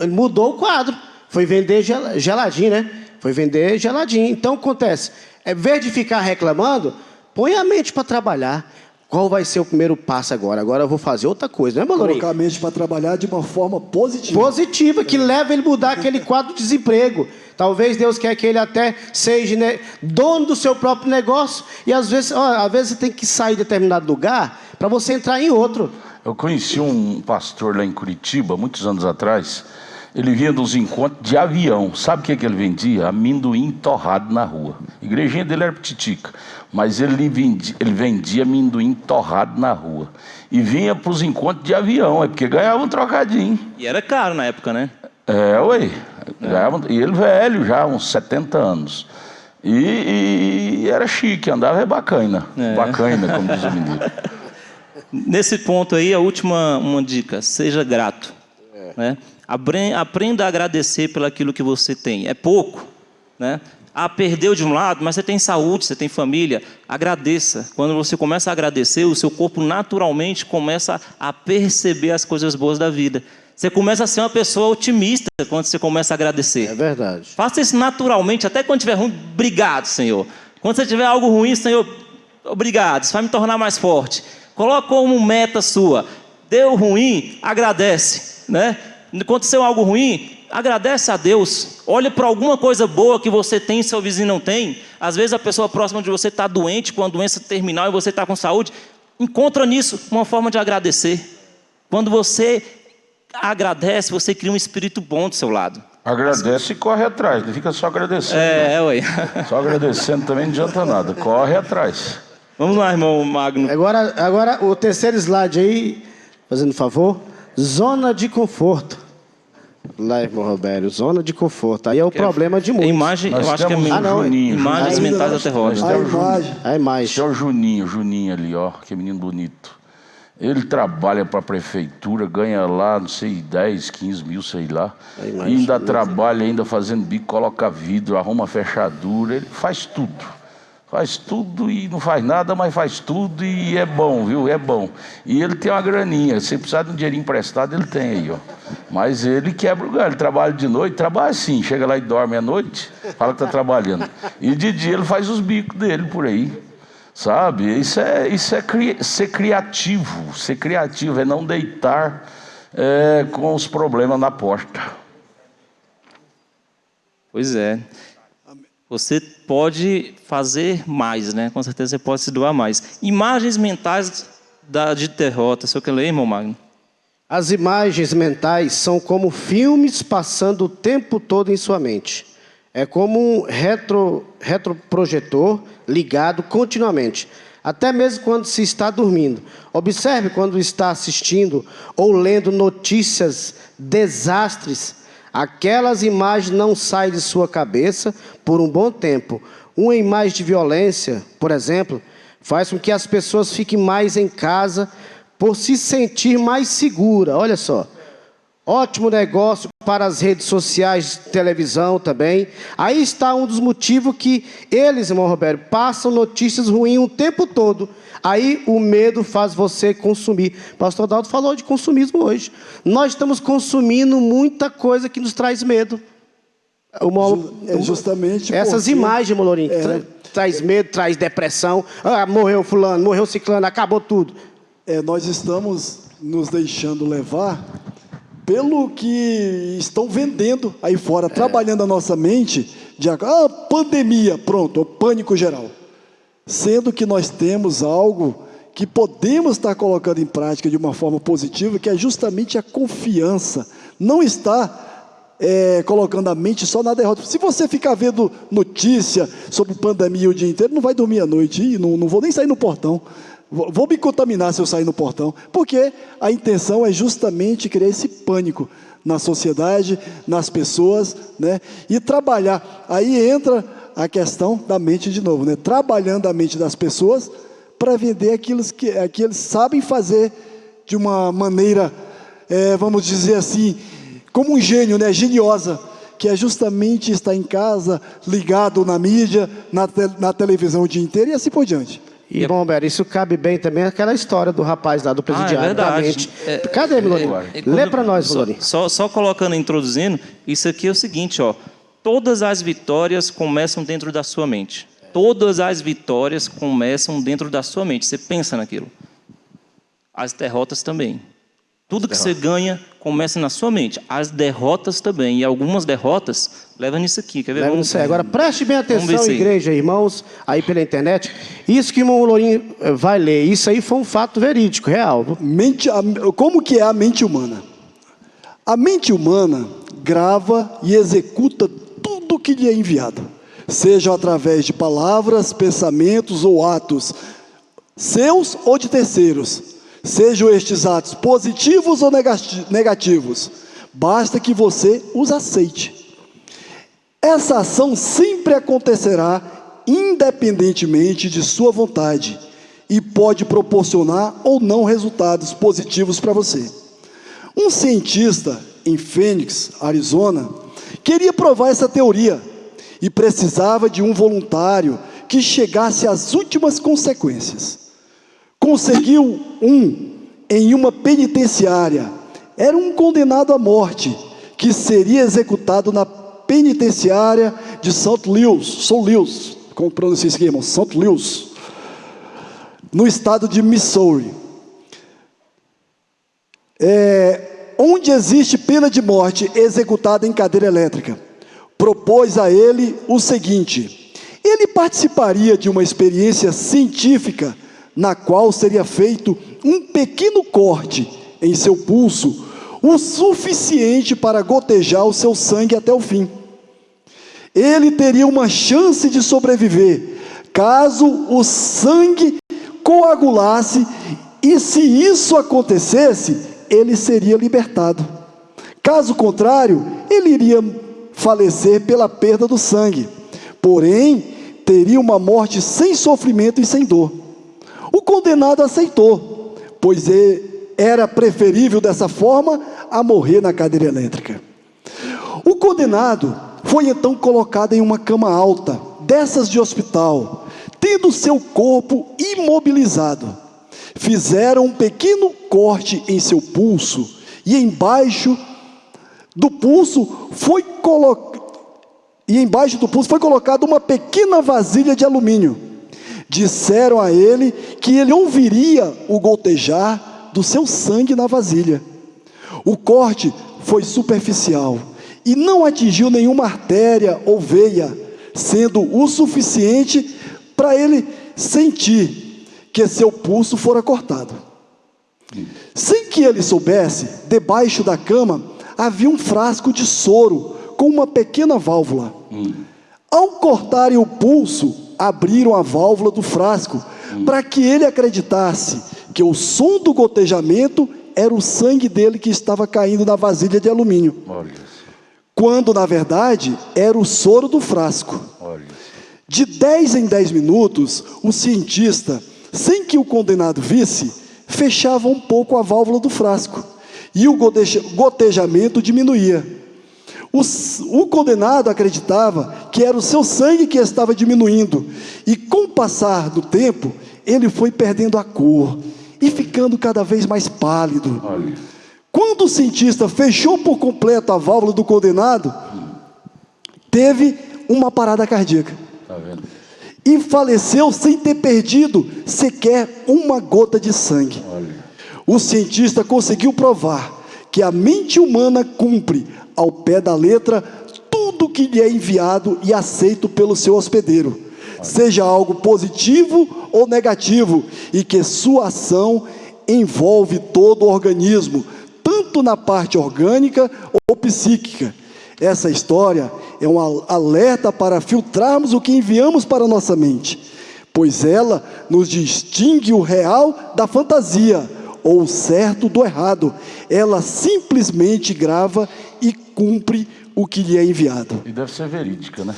mudou o quadro. Foi vender geladinho, né? Foi vender geladinho. Então, acontece. Em vez de ficar reclamando, põe a mente para trabalhar. Qual vai ser o primeiro passo agora? Agora eu vou fazer outra coisa, né, Malorinho? Colocar a mente para trabalhar de uma forma positiva. Positiva, que leva ele a mudar aquele quadro de desemprego. Talvez Deus quer que ele até seja, né, dono do seu próprio negócio. E às vezes você tem que sair de determinado lugar para você entrar em outro. Eu conheci um pastor lá em Curitiba, muitos anos atrás. Ele vinha dos encontros de avião. Sabe o que ele vendia? Amendoim torrado na rua. A igrejinha dele era petitica, mas ele vendia amendoim torrado na rua. E vinha para os encontros de avião, porque ganhava um trocadinho. E era caro na época, né? E ele velho já, uns 70 anos. E era chique, andava bacana. Bacana, como diz o menino. Nesse ponto aí, a última uma dica: seja grato. Né? Aprenda a agradecer pelo aquilo que você tem. É pouco, né? Perdeu de um lado, mas você tem saúde, você tem família. Agradeça. Quando você começa a agradecer, o seu corpo naturalmente começa a perceber as coisas boas da vida. Você começa a ser uma pessoa otimista quando você começa a agradecer. É verdade. Faça isso naturalmente, até quando estiver ruim. Obrigado, Senhor. Quando você tiver algo ruim, Senhor, obrigado. Isso vai me tornar mais forte. Coloque como meta sua. Deu ruim, agradece, né? Aconteceu algo ruim, agradece a Deus. Olhe para alguma coisa boa que você tem e seu vizinho não tem. Às vezes a pessoa próxima de você está doente, com a doença terminal e você está com saúde. Encontra nisso uma forma de agradecer. Quando você agradece, você cria um espírito bom do seu lado. Agradece e corre atrás, não fica só agradecendo. Ué. Só agradecendo também não adianta nada, corre atrás. Vamos lá, irmão Magno. Agora o terceiro slide aí, fazendo favor. Zona de conforto. Lá, irmão Robério, zona de conforto. Aí é o problema de muitos. Imagem, eu acho que é Juninho, imagens Juninho. mentais da derrota. A imagem. A imagem. Esse é o Juninho ali, ó, que menino bonito. Ele trabalha para a prefeitura, ganha lá, não sei, 10, 15 mil, sei lá. E ainda trabalha, ainda fazendo bico, coloca vidro, arruma fechadura, ele faz tudo. Faz tudo e não faz nada, mas faz tudo e é bom, viu? É bom. E ele tem uma graninha, se precisar de um dinheirinho emprestado, ele tem aí, ó. Mas ele quebra o galho, ele trabalha de noite, trabalha assim, chega lá e dorme à noite, fala que está trabalhando. E de dia ele faz os bicos dele por aí. Sabe, isso é ser criativo, é não deitar com os problemas na porta. Pois é. Você pode fazer mais, né? Com certeza você pode se doar mais. Imagens mentais de derrota. Você quer ler, irmão Magno? As imagens mentais são como filmes passando o tempo todo em sua mente. É como um retroprojetor ligado continuamente, até mesmo quando se está dormindo. Observe quando está assistindo ou lendo notícias, desastres. Aquelas imagens não saem de sua cabeça por um bom tempo. Uma imagem de violência, por exemplo, faz com que as pessoas fiquem mais em casa por se sentir mais segura. Olha só. Ótimo negócio para as redes sociais, televisão também. Aí está um dos motivos que eles, irmão Roberto, passam notícias ruins o tempo todo. Aí o medo faz você consumir. O pastor Daldo falou de consumismo hoje. Nós estamos consumindo muita coisa que nos traz medo. Justamente essas porque, imagens, Molorinho, traz medo, traz depressão. Ah, morreu fulano, morreu ciclano, acabou tudo. Nós estamos nos deixando levar pelo que estão vendendo aí fora, trabalhando a nossa mente de pandemia, pronto, o pânico geral. Sendo que nós temos algo que podemos estar colocando em prática de uma forma positiva, que é justamente a confiança. Não está colocando a mente só na derrota. Se você ficar vendo notícia sobre pandemia o dia inteiro, não vai dormir à noite, e não vou nem sair no portão. Vou me contaminar se eu sair no portão, porque a intenção é justamente criar esse pânico na sociedade, nas pessoas, né? E trabalhar. Aí entra a questão da mente de novo, né? Trabalhando a mente das pessoas para vender aquilo que eles sabem fazer de uma maneira, vamos dizer assim, como um gênio, né? Geniosa, que é justamente estar em casa, ligado na mídia, na televisão o dia inteiro e assim por diante. E, bom, Roberto, isso cabe bem também àquela história do rapaz lá, do presidiário. É verdade. Da mente. Cadê, Milorinho? Lê para nós, Milorinho. Só colocando, introduzindo, isso aqui é o seguinte, ó. Todas as vitórias começam dentro da sua mente. Todas as vitórias começam dentro da sua mente. Você pensa naquilo. As derrotas também. Tudo que você ganha começa na sua mente. As derrotas também. E algumas derrotas levam nisso aqui. Quer ver? Vamos ver. Agora, preste bem atenção, igreja, irmãos, aí pela internet. Isso que o irmão Lourinho vai ler, isso aí foi um fato verídico, real. Como que é a mente humana? A mente humana grava e executa tudo que lhe é enviado. Seja através de palavras, pensamentos ou atos, seus ou de terceiros. Sejam estes atos positivos ou negativos, basta que você os aceite. Essa ação sempre acontecerá independentemente de sua vontade e pode proporcionar ou não resultados positivos para você. Um cientista em Phoenix, Arizona, queria provar essa teoria e precisava de um voluntário que chegasse às últimas consequências. Conseguiu em uma penitenciária. Era um condenado à morte, que seria executado na penitenciária de St. Louis, como pronuncia isso aqui, irmão? St. Louis, no estado de Missouri. Onde existe pena de morte executada em cadeira elétrica. Propôs a ele o seguinte: ele participaria de uma experiência científica na qual seria feito um pequeno corte em seu pulso, o suficiente para gotejar o seu sangue até o fim. Ele teria uma chance de sobreviver, caso o sangue coagulasse, e se isso acontecesse, ele seria libertado. Caso contrário, ele iria falecer pela perda do sangue, porém, teria uma morte sem sofrimento e sem dor. O condenado aceitou, pois era preferível dessa forma a morrer na cadeira elétrica. O condenado foi então colocado em uma cama alta, dessas de hospital, tendo seu corpo imobilizado. Fizeram um pequeno corte em seu pulso, e embaixo do pulso foi colocada uma pequena vasilha de alumínio. Disseram a ele que ele ouviria o gotejar do seu sangue na vasilha. O corte foi superficial e não atingiu nenhuma artéria ou veia, sendo o suficiente para ele sentir que seu pulso fora cortado. Sem que ele soubesse, debaixo da cama havia um frasco de soro com uma pequena válvula. Ao cortarem o pulso, abriram a válvula do frasco para que ele acreditasse que o som do gotejamento era o sangue dele que estava caindo na vasilha de alumínio, quando na verdade era o soro do frasco. De 10 em 10 minutos, o cientista, sem que o condenado visse, fechava um pouco a válvula do frasco e o gotejamento diminuía. O condenado acreditava que era o seu sangue que estava diminuindo, e com o passar do tempo, ele foi perdendo a cor e ficando cada vez mais pálido. Quando o cientista fechou por completo a válvula do condenado, teve uma parada cardíaca. E faleceu sem ter perdido sequer uma gota de sangue. O cientista conseguiu provar que a mente humana cumpre ao pé da letra tudo que lhe é enviado e aceito pelo seu hospedeiro, seja algo positivo ou negativo, e que sua ação envolve todo o organismo, tanto na parte orgânica ou psíquica. Essa história é um alerta para filtrarmos o que enviamos para a nossa mente, pois ela nos distingue o real da fantasia, ou o certo do errado. Ela simplesmente grava e cumpre o que lhe é enviado. E deve ser verídica, né?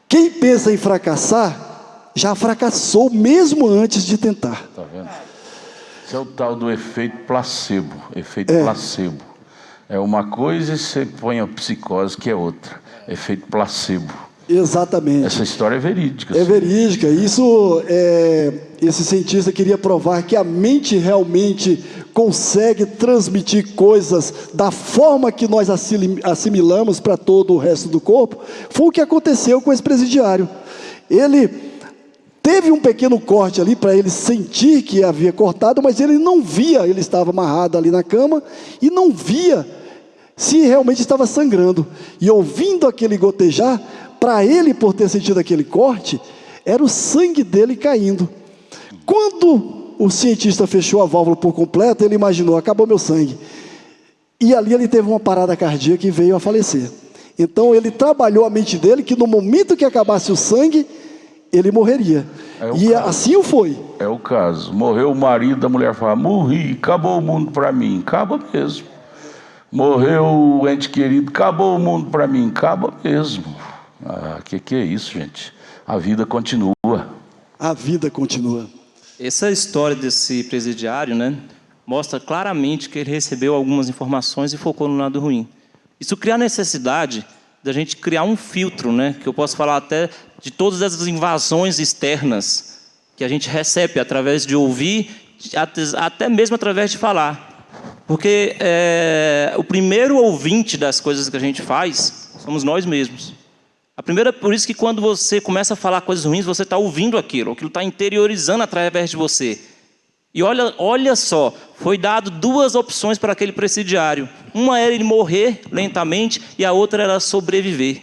Quem pensa em fracassar, já fracassou mesmo antes de tentar. Tá vendo? Esse é o tal do efeito placebo. Efeito placebo. É uma coisa e você põe a psicose, que é outra. Efeito placebo. Exatamente. Essa história é verídica. É verídica. Isso, esse cientista queria provar que a mente realmente consegue transmitir coisas da forma que nós assimilamos para todo o resto do corpo. Foi o que aconteceu com esse presidiário. Ele teve um pequeno corte ali para ele sentir que havia cortado, mas ele não via, ele estava amarrado ali na cama e não via se realmente estava sangrando. E ouvindo aquele gotejar, para ele, por ter sentido aquele corte, era o sangue dele caindo. Quando o cientista fechou a válvula por completo, ele imaginou: acabou meu sangue. E ali ele teve uma parada cardíaca e veio a falecer. Então ele trabalhou a mente dele que no momento que acabasse o sangue, ele morreria. Assim o foi. É o caso. Morreu o marido, a mulher fala: morri, acabou o mundo para mim. Acaba mesmo. Morreu o ente querido, acabou o mundo para mim. Acaba mesmo. Que é isso, gente? A vida continua. A vida continua. Essa história desse presidiário, né, mostra claramente que ele recebeu algumas informações e focou no lado ruim. Isso cria a necessidade da gente criar um filtro, né, que eu posso falar até de todas essas invasões externas que a gente recebe através de ouvir, até mesmo através de falar. Porque o primeiro ouvinte das coisas que a gente faz somos nós mesmos. Por isso que quando você começa a falar coisas ruins, você está ouvindo aquilo está interiorizando através de você. E olha só, foi dado 2 opções para aquele presidiário. Uma era ele morrer lentamente e a outra era sobreviver.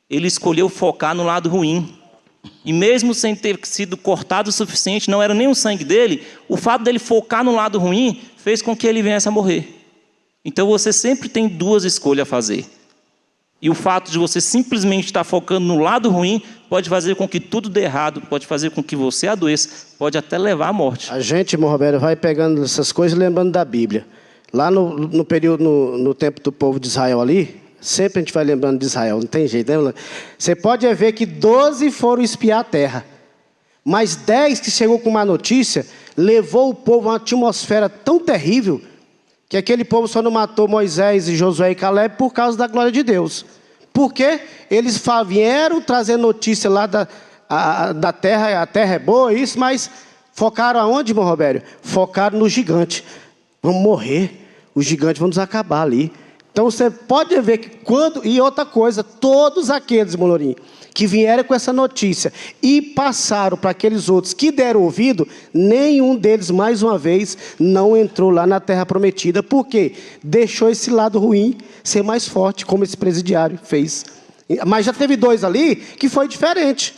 Ele escolheu focar no lado ruim. E mesmo sem ter sido cortado o suficiente, não era nem o sangue dele, o fato dele focar no lado ruim fez com que ele viesse a morrer. Então você sempre tem 2 escolhas a fazer. E o fato de você simplesmente estar focando no lado ruim pode fazer com que tudo dê errado, pode fazer com que você adoeça, pode até levar à morte. A gente, irmão Roberto, vai pegando essas coisas e lembrando da Bíblia. Lá no período, no tempo do povo de Israel ali, sempre a gente vai lembrando de Israel, não tem jeito, né? Você pode ver que 12 foram espiar a terra. Mas 10 que chegou com uma notícia, levou o povo a uma atmosfera tão terrível, que aquele povo só não matou Moisés e Josué e Caleb por causa da glória de Deus. Porque eles vieram trazer notícia lá da terra, a terra é boa, isso, mas focaram aonde, irmão Robério? Focaram no gigante. Vamos morrer, os gigantes vão nos acabar ali. Então você pode ver que e outra coisa, todos aqueles, irmão Lourinho, que vieram com essa notícia e passaram para aqueles outros que deram ouvido, nenhum deles, mais uma vez, não entrou lá na terra prometida. Por quê? Deixou esse lado ruim ser mais forte, como esse presidiário fez. Mas já teve 2 ali que foi diferente.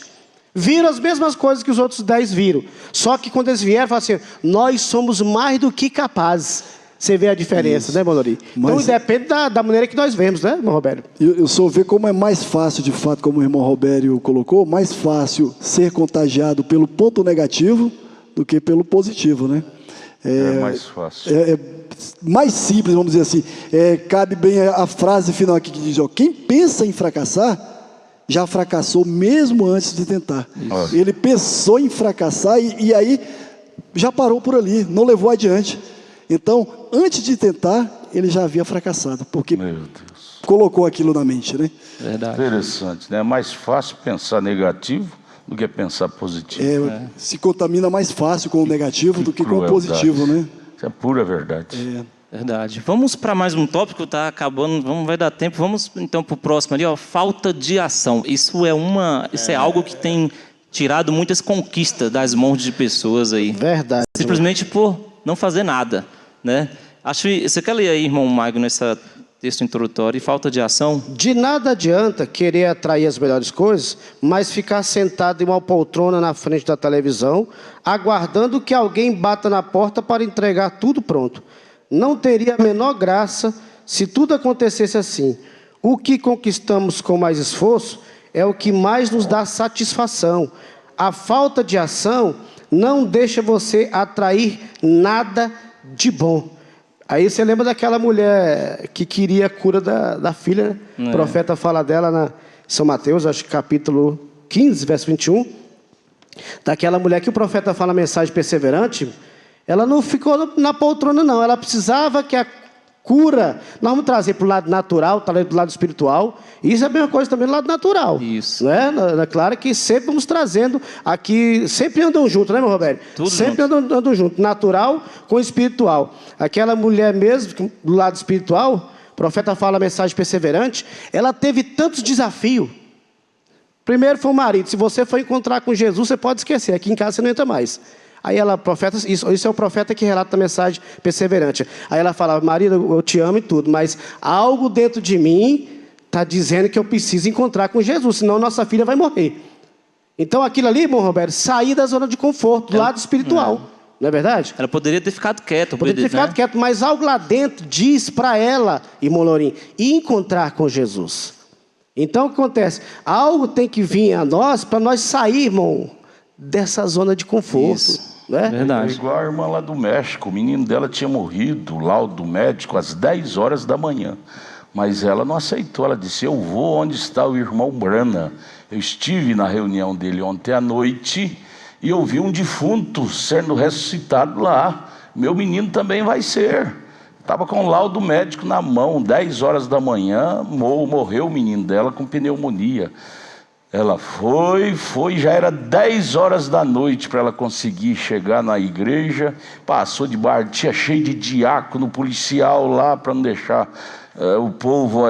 Viram as mesmas coisas que os outros 10 viram. Só que quando eles vieram, falaram assim, nós somos mais do que capazes. Você vê a diferença, né, Malori? Então depende da maneira que nós vemos, né, irmão Robério? Eu só vejo como é mais fácil, de fato, como o irmão Robério colocou, mais fácil ser contagiado pelo ponto negativo do que pelo positivo, né? É mais fácil. É mais simples, vamos dizer assim. Cabe bem a frase final aqui que diz, ó, quem pensa em fracassar, já fracassou mesmo antes de tentar. Isso. Ele pensou em fracassar e aí já parou por ali, não levou adiante. Então, antes de tentar, ele já havia fracassado, porque colocou aquilo na mente, né? Verdade. Interessante, né? É mais fácil pensar negativo do que pensar positivo. Se contamina mais fácil com o negativo do que com o positivo, né? Isso é pura verdade. Verdade. Vamos para mais um tópico, está acabando, vai dar tempo. Vamos então para o próximo ali, ó, falta de ação. Isso é algo que tem tirado muitas conquistas das mãos de pessoas aí. Verdade. Simplesmente por não fazer nada, né? Você quer ler aí, irmão Magno, esse texto introdutório, falta de ação? De nada adianta querer atrair as melhores coisas, mas ficar sentado em uma poltrona na frente da televisão, aguardando que alguém bata na porta para entregar tudo pronto. Não teria a menor graça se tudo acontecesse assim. O que conquistamos com mais esforço é o que mais nos dá satisfação. A falta de ação não deixa você atrair nada de bom. Aí você lembra daquela mulher que queria a cura da filha, né? O profeta fala dela na São Mateus, acho que capítulo 15, verso 21. Daquela mulher que o profeta fala a mensagem perseverante, ela não ficou na poltrona, não. Ela precisava que a cura, nós vamos trazer para o lado natural, para o lado espiritual. Isso é a mesma coisa também do lado natural. Isso. Né? Claro que sempre vamos trazendo aqui, sempre andam juntos, né, meu Roberto? Tudo sempre andam juntos, natural com espiritual. Aquela mulher mesmo, do lado espiritual, o profeta fala a mensagem perseverante, ela teve tantos desafios. Primeiro foi o marido, se você for encontrar com Jesus, você pode esquecer, aqui em casa você não entra mais. Aí ela, profeta, isso é o profeta que relata a mensagem perseverante. Aí ela fala, marido, eu te amo e tudo, mas algo dentro de mim está dizendo que eu preciso encontrar com Jesus, senão nossa filha vai morrer. Então aquilo ali, irmão Roberto, sair da zona de conforto, do lado espiritual. Não é verdade? Ela poderia ter ficado quieta. Poderia ter ficado quieta, mas algo lá dentro diz para ela, irmão Lourinho, encontrar com Jesus. Então o que acontece? Algo tem que vir a nós para nós sair, irmão, dessa zona de conforto. Isso. Né? Verdade. É igual a irmã lá do México, o menino dela tinha morrido, o laudo médico, às 10 horas da manhã. Mas ela não aceitou, ela disse, eu vou onde está o irmão Brana. Eu estive na reunião dele ontem à noite e eu vi um defunto sendo ressuscitado lá. Meu menino também vai ser. Estava com o laudo médico na mão, 10 horas da manhã, morreu o menino dela com pneumonia. Ela foi, já era 10 horas da noite para ela conseguir chegar na igreja, passou de bar, tinha cheio de diácono, policial lá, para não deixar o povo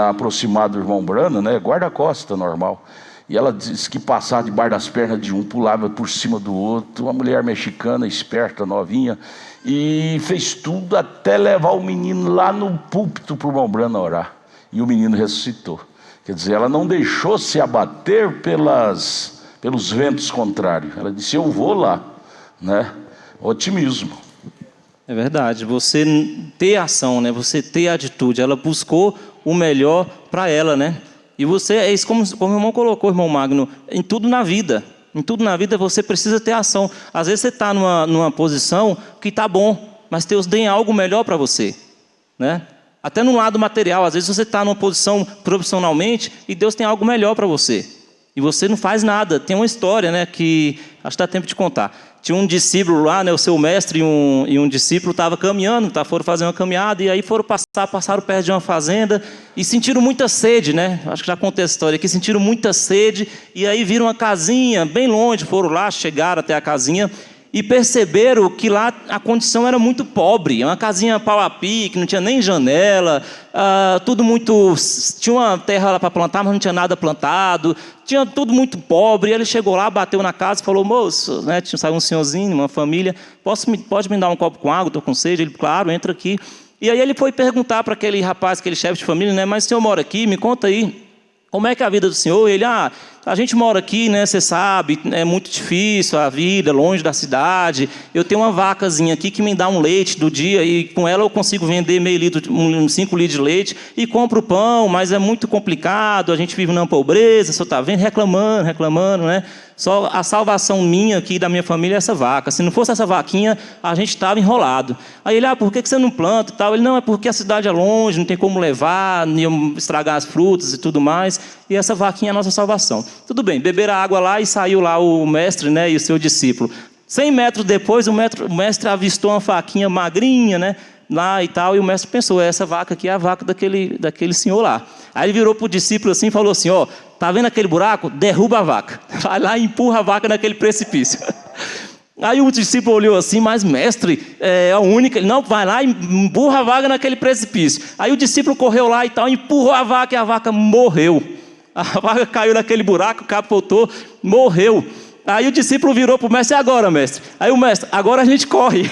aproximar do irmão Brana, né? Guarda-costa normal. E ela disse que passava debaixo das pernas de um, pulava por cima do outro, uma mulher mexicana, esperta, novinha, e fez tudo até levar o menino lá no púlpito para o irmão Brana orar. E o menino ressuscitou. Quer dizer, ela não deixou se abater pelos ventos contrários. Ela disse, eu vou lá, né? Otimismo. É verdade. Você ter ação, né? Você ter atitude. Ela buscou o melhor para ela, né? E você, é isso como o irmão colocou, irmão Magno, em tudo na vida. Em tudo na vida você precisa ter ação. Às vezes você está numa posição que está bom, mas Deus tem algo melhor para você. né? Até no lado material, às vezes você está numa posição profissionalmente e Deus tem algo melhor para você. E você não faz nada. Tem uma história, né, que acho que dá tempo de contar. Tinha um discípulo lá, né, o seu mestre e um discípulo estavam caminhando, foram fazer uma caminhada e aí passaram perto de uma fazenda e sentiram muita sede, né? Acho que já contei essa história aqui, sentiram muita sede e aí viram uma casinha bem longe, foram lá, chegaram até a casinha e perceberam que lá a condição era muito pobre, uma casinha pau a pique, não tinha nem janela, tudo muito... Tinha uma terra lá para plantar, mas não tinha nada plantado, tinha tudo muito pobre. E ele chegou lá, bateu na casa e falou: moço, né, saiu um senhorzinho, uma família, pode me dar um copo com água, estou com sede? Ele, claro, entra aqui. E aí ele foi perguntar para aquele rapaz, aquele chefe de família, né, mas o senhor mora aqui, me conta aí, como é que é a vida do senhor? Ele, a gente mora aqui, né, você sabe, é muito difícil a vida, longe da cidade. Eu tenho uma vacazinha aqui que me dá um leite do dia e com ela eu consigo vender 5 litros de leite e compro pão, mas é muito complicado, a gente vive numa pobreza, o senhor está vendo, reclamando, né? Só a salvação minha aqui, da minha família, é essa vaca. Se não fosse essa vaquinha, a gente estava enrolado. Aí ele, por que você não planta e tal? Ele, não, é porque a cidade é longe, não tem como levar, iam estragar as frutas e tudo mais. E essa vaquinha é a nossa salvação. Tudo bem, beberam a água lá e saiu lá o mestre, né, e o seu discípulo. 100 metros depois, o mestre avistou uma vaquinha magrinha, né, lá e tal, e o mestre pensou: essa vaca aqui é a vaca daquele senhor lá. Aí ele virou para o discípulo assim e falou assim: tá vendo aquele buraco? Derruba a vaca. Vai lá e empurra a vaca naquele precipício. Aí o discípulo olhou assim: mas mestre, é a única. Ele, não, vai lá e empurra a vaca naquele precipício. Aí o discípulo correu lá e tal, empurrou a vaca e a vaca morreu. A vaca caiu naquele buraco, capotou, morreu. Aí o discípulo virou para o mestre: e agora, mestre? Aí o mestre: agora a gente corre.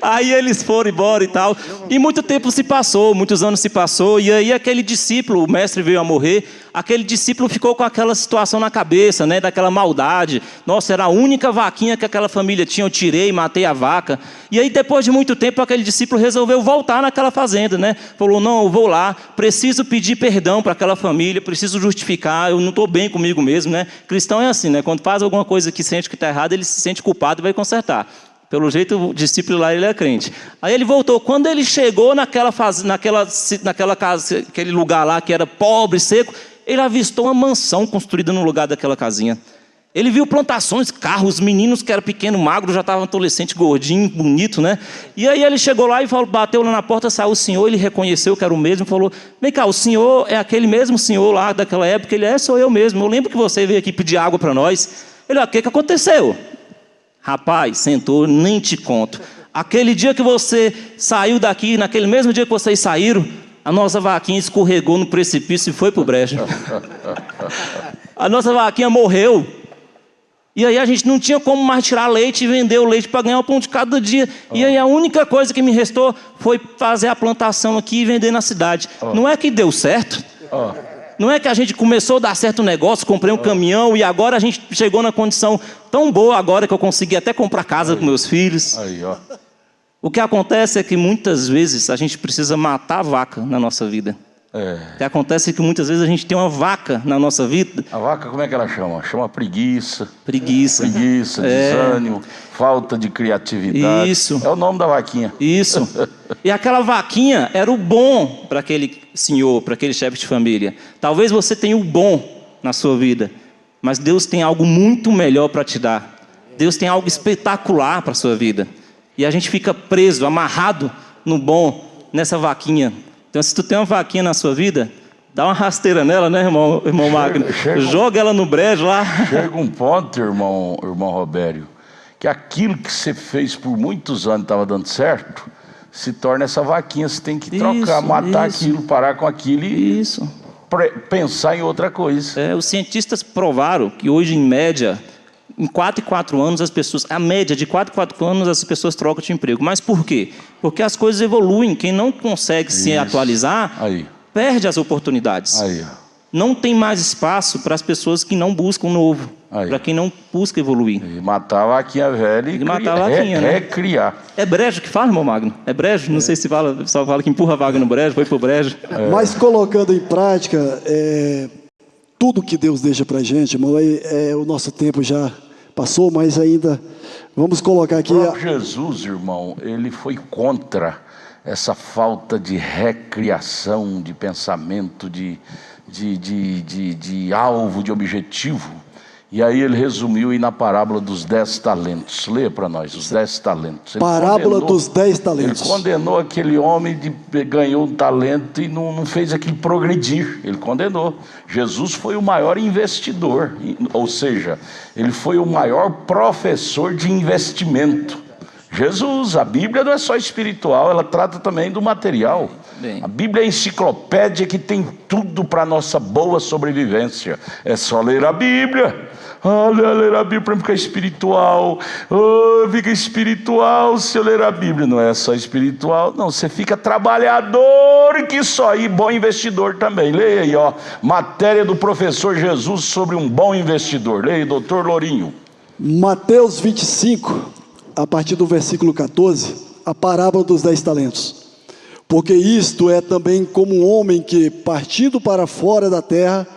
Aí eles foram embora e tal, e muito tempo se passou, muitos anos se passou, e aí aquele discípulo, o mestre veio a morrer, aquele discípulo ficou com aquela situação na cabeça, né, daquela maldade. Nossa, era a única vaquinha que aquela família tinha, eu tirei, matei a vaca. E aí depois de muito tempo aquele discípulo resolveu voltar naquela fazenda, né? Falou: não, eu vou lá, preciso pedir perdão para aquela família, preciso justificar, eu não estou bem comigo mesmo, né? Cristão é assim, né? Quando faz alguma coisa que sente que está errado, ele se sente culpado e vai consertar. Pelo jeito, o discípulo lá, ele é crente. Aí ele voltou. Quando ele chegou naquela casa, aquele lugar lá que era pobre, seco, ele avistou uma mansão construída no lugar daquela casinha. Ele viu plantações, carros, meninos que eram pequeno, magro, já estavam adolescente, gordinho, bonito, né? E aí ele chegou lá e bateu lá na porta, saiu o senhor, ele reconheceu que era o mesmo, falou: vem cá, o senhor é aquele mesmo senhor lá daquela época? Ele: sou eu mesmo, eu lembro que você veio aqui pedir água para nós. Ele: o que aconteceu? Rapaz, sentou, nem te conto. Aquele dia que você saiu daqui, naquele mesmo dia que vocês saíram, a nossa vaquinha escorregou no precipício e foi pro brejo. A nossa vaquinha morreu. E aí a gente não tinha como mais tirar leite e vender o leite para ganhar o pão de cada dia. E aí a única coisa que me restou foi fazer a plantação aqui e vender na cidade. Não é que deu certo. Não é que a gente começou a dar certo o negócio, comprei um caminhão e agora a gente chegou na condição tão boa agora que eu consegui até comprar casa com meus filhos. O que acontece é que muitas vezes a gente precisa matar a vaca na nossa vida. O que acontece é que muitas vezes a gente tem uma vaca na nossa vida. A vaca, como é que ela chama? Chama preguiça. Preguiça, desânimo, falta de criatividade. Isso. É o nome da vaquinha. Isso. E aquela vaquinha era o bom para aquele senhor, para aquele chefe de família. Talvez você tenha o bom na sua vida, mas Deus tem algo muito melhor para te dar. Deus tem algo espetacular para a sua vida. E a gente fica preso, amarrado no bom, nessa vaquinha. Então, se tu tem uma vaquinha na sua vida, dá uma rasteira nela, né, irmão Magno? Joga ela no brejo lá. Chega um ponto, irmão Robério, que aquilo que você fez por muitos anos estava dando certo, se torna essa vaquinha, você tem que trocar, matar aquilo, parar com aquilo e pensar em outra coisa. Os cientistas provaram que hoje, em média, em 4 em 4 anos, a média de 4 em 4 anos, as pessoas trocam de emprego. Mas por quê? Porque as coisas evoluem. Quem não consegue se atualizar, perde as oportunidades. Não tem mais espaço para as pessoas que não buscam novo, para quem não busca evoluir. E matar a vaquinha velha e recriar. É brejo que fala, irmão Magno? É brejo? Não sei se fala, o pessoal fala que empurra a vaga no brejo, foi pro brejo. Mas colocando em prática, tudo que Deus deixa para a gente, irmão, o nosso tempo já passou, mas ainda vamos colocar aqui... O próprio Jesus, irmão, ele foi contra essa falta de recriação, de pensamento, de alvo, de objetivo. E aí ele resumiu aí na parábola dos 10 talentos. Leia para nós, os 10 talentos. Parábola dos 10 talentos. Ele condenou aquele homem que ganhou um talento e não fez aquilo progredir. Ele condenou. Jesus foi o maior investidor, ou seja, ele foi o maior professor de investimento. Jesus, a Bíblia não é só espiritual, ela trata também do material. Bem. A Bíblia é a enciclopédia que tem tudo para a nossa boa sobrevivência. É só ler a Bíblia. Olha, ler a Bíblia para ficar espiritual. Fica espiritual se eu ler a Bíblia. Não é só espiritual, não. Você fica trabalhador que só, e bom investidor também. Leia aí, ó, matéria do professor Jesus sobre um bom investidor. Leia aí, doutor Lourinho. Mateus 25, a partir do versículo 14, a parábola dos 10 talentos. Porque isto é também como um homem que, partindo para fora da terra,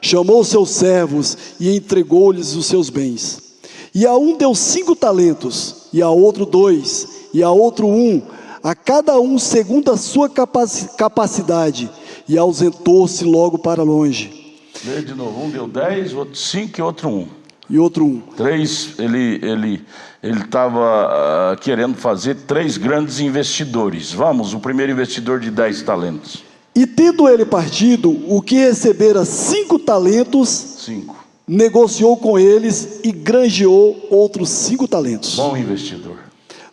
chamou seus servos e entregou-lhes os seus bens. E a um deu 5 talentos, e a outro 2, e a outro 1, a cada um segundo a sua capacidade, e ausentou-se logo para longe. Leia de novo, um deu 10, outro 5 e outro 1. E outro 1. 3, ele estava querendo fazer 3 grandes investidores. Vamos, o primeiro investidor de 10 talentos. E tendo ele partido, o que recebera 5 talentos, 5. negociou com eles e granjeou outros 5 talentos. Bom investidor.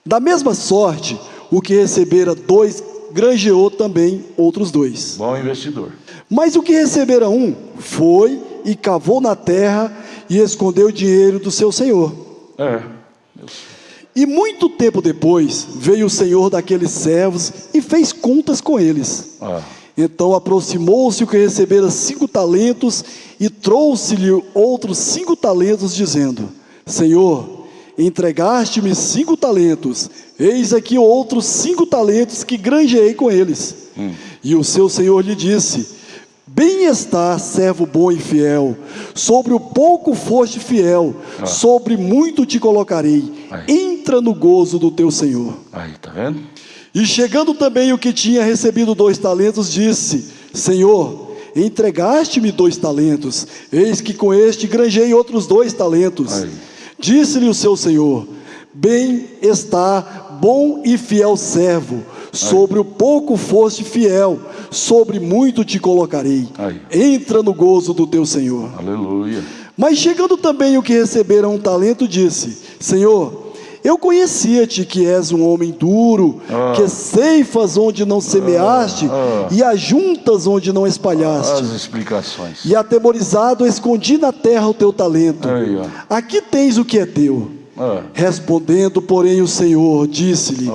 Da mesma sorte, o que recebera 2, granjeou também outros 2. Bom investidor. Mas o que recebera 1, foi e cavou na terra e escondeu o dinheiro do seu senhor. E muito tempo depois, veio o senhor daqueles servos e fez contas com eles. Então aproximou-se o que recebera 5 talentos e trouxe-lhe outros 5 talentos, dizendo: Senhor, entregaste-me 5 talentos, eis aqui outros 5 talentos que granjeei com eles. E o seu senhor lhe disse: Bem está, servo bom e fiel, sobre o pouco foste fiel, sobre muito te colocarei, entra no gozo do teu senhor. Aí, tá vendo? E chegando também o que tinha recebido 2 talentos, disse: Senhor, entregaste-me 2 talentos, eis que com este granjei outros 2 talentos. Disse-lhe o seu senhor: Bem está, bom e fiel servo, sobre o pouco foste fiel, sobre muito te colocarei. Entra no gozo do teu senhor. Aleluia. Mas chegando também o que recebera 1 talento, disse: Senhor, eu conhecia-te que és um homem duro, que ceifas onde não semeaste e ajuntas onde não espalhaste. As explicações. E atemorizado escondi na terra o teu talento. Aqui tens o que é teu. Respondendo, porém, o Senhor disse-lhe: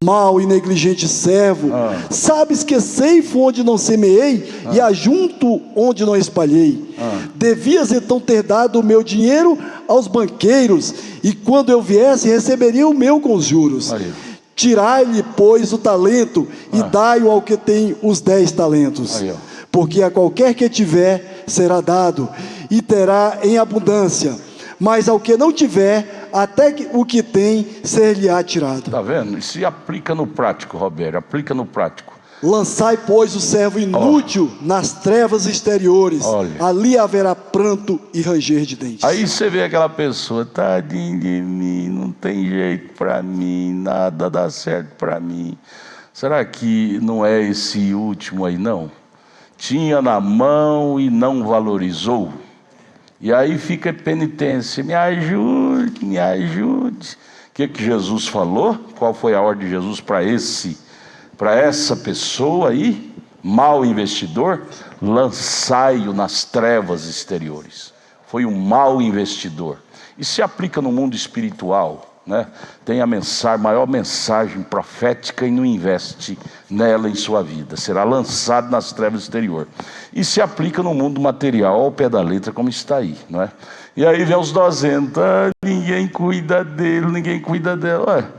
Mau e negligente servo, sabes que ceifo onde não semeei e ajunto onde não espalhei. Devias então ter dado o meu dinheiro aos banqueiros, e quando eu viesse receberia o meu com os juros. Tirai-lhe, pois, o talento e dai-o ao que tem os 10 talentos. Porque a qualquer que tiver será dado e terá em abundância, mas ao que não tiver, até que o que tem ser-lhe-á tirado. Está vendo? Isso se aplica no prático, Roberto, aplica no prático. Lançai, pois, o servo inútil nas trevas exteriores. Ali haverá pranto e ranger de dentes. Aí você vê aquela pessoa: tadinho de mim, não tem jeito para mim, nada dá certo para mim. Será que não é esse último aí, não? Tinha na mão e não valorizou. E aí fica penitência: me ajude, me ajude. O que Jesus falou? Qual foi a ordem de Jesus para essa pessoa aí, mau investidor? Lançai-o nas trevas exteriores. Foi um mau investidor. Isso se aplica no mundo espiritual, né? Tem a maior mensagem profética e não investe nela em sua vida. Será lançado nas trevas exterior. E se aplica no mundo material ao pé da letra, como está aí, não é? E aí vem os dozentos: ninguém cuida dele, ninguém cuida dela.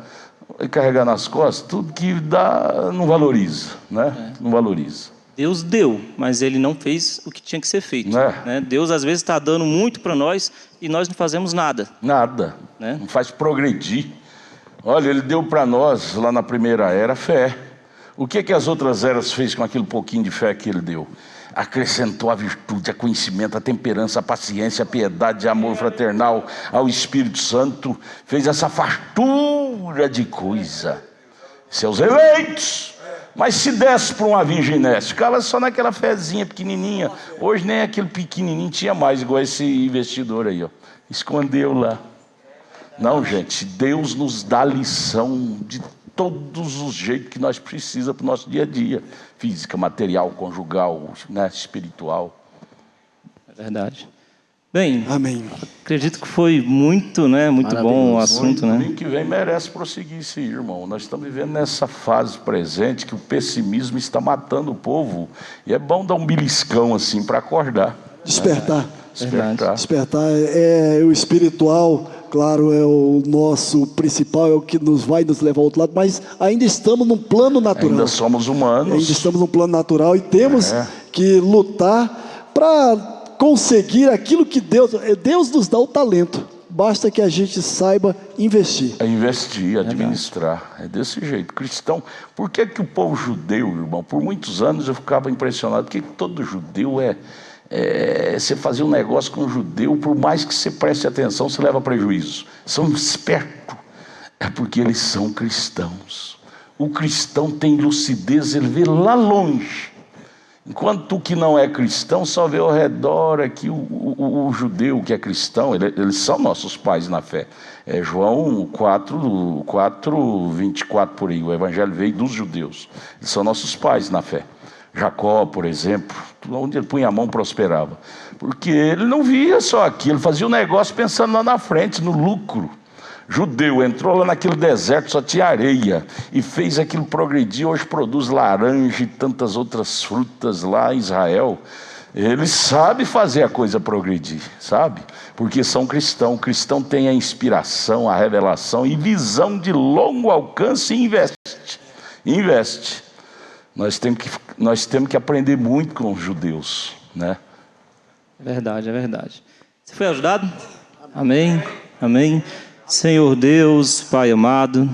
Vai carregar nas costas, tudo que dá não valoriza, né? Não valoriza. Deus deu, mas ele não fez o que tinha que ser feito. Né? Deus às vezes está dando muito para nós e nós não fazemos nada. Nada, né? Não faz progredir. Olha, ele deu para nós lá na primeira era fé. O que as outras eras fez com aquele pouquinho de fé que ele deu? Acrescentou a virtude, a conhecimento, a temperança, a paciência, a piedade, a amor fraternal ao Espírito Santo. Fez essa fartura de coisa. Seus eleitos. Mas se desse para uma virgem nessa, ficava só naquela fezinha pequenininha. Hoje nem aquele pequenininho tinha mais, igual esse investidor aí, ó. Escondeu lá. Não, gente, Deus nos dá lição de todos os jeitos que nós precisamos para o nosso dia a dia. Física, material, conjugal, né, espiritual. É verdade. Bem, Amém. Acredito que foi muito bom o assunto, né? Domingo que vem merece prosseguir isso aí, irmão. Nós estamos vivendo nessa fase presente que o pessimismo está matando o povo. E é bom dar um beliscão assim para acordar. Despertar. Despertar. Despertar é o espiritual, claro, é o nosso principal, é o que vai nos levar ao outro lado, mas ainda estamos num plano natural. Ainda somos humanos. Ainda estamos num plano natural e temos que lutar para conseguir aquilo que Deus nos dá o talento. Basta que a gente saiba investir. É investir, administrar. É desse jeito. Cristão, por que o povo judeu, irmão? Por muitos anos eu ficava impressionado. Porque todo judeu você fazer um negócio com um judeu, por mais que você preste atenção, você leva prejuízo. São espertos. É porque eles são cristãos. O cristão tem lucidez, ele vê lá longe. Enquanto o que não é cristão só vê ao redor aqui o judeu que é cristão, eles são nossos pais na fé. João 4, 24 por aí, o evangelho veio dos judeus. Eles são nossos pais na fé. Jacó, por exemplo, onde ele punha a mão prosperava. Porque ele não via só aquilo, ele fazia o negócio pensando lá na frente, no lucro. Judeu entrou lá naquele deserto, só tinha areia, e fez aquilo progredir. Hoje produz laranja e tantas outras frutas lá em Israel. Ele sabe fazer a coisa progredir, sabe? Porque são cristãos. O cristão tem a inspiração, a revelação e visão de longo alcance e investe. Nós temos que aprender muito com os judeus, né? É verdade. Você foi ajudado? Amém. Senhor Deus, Pai amado,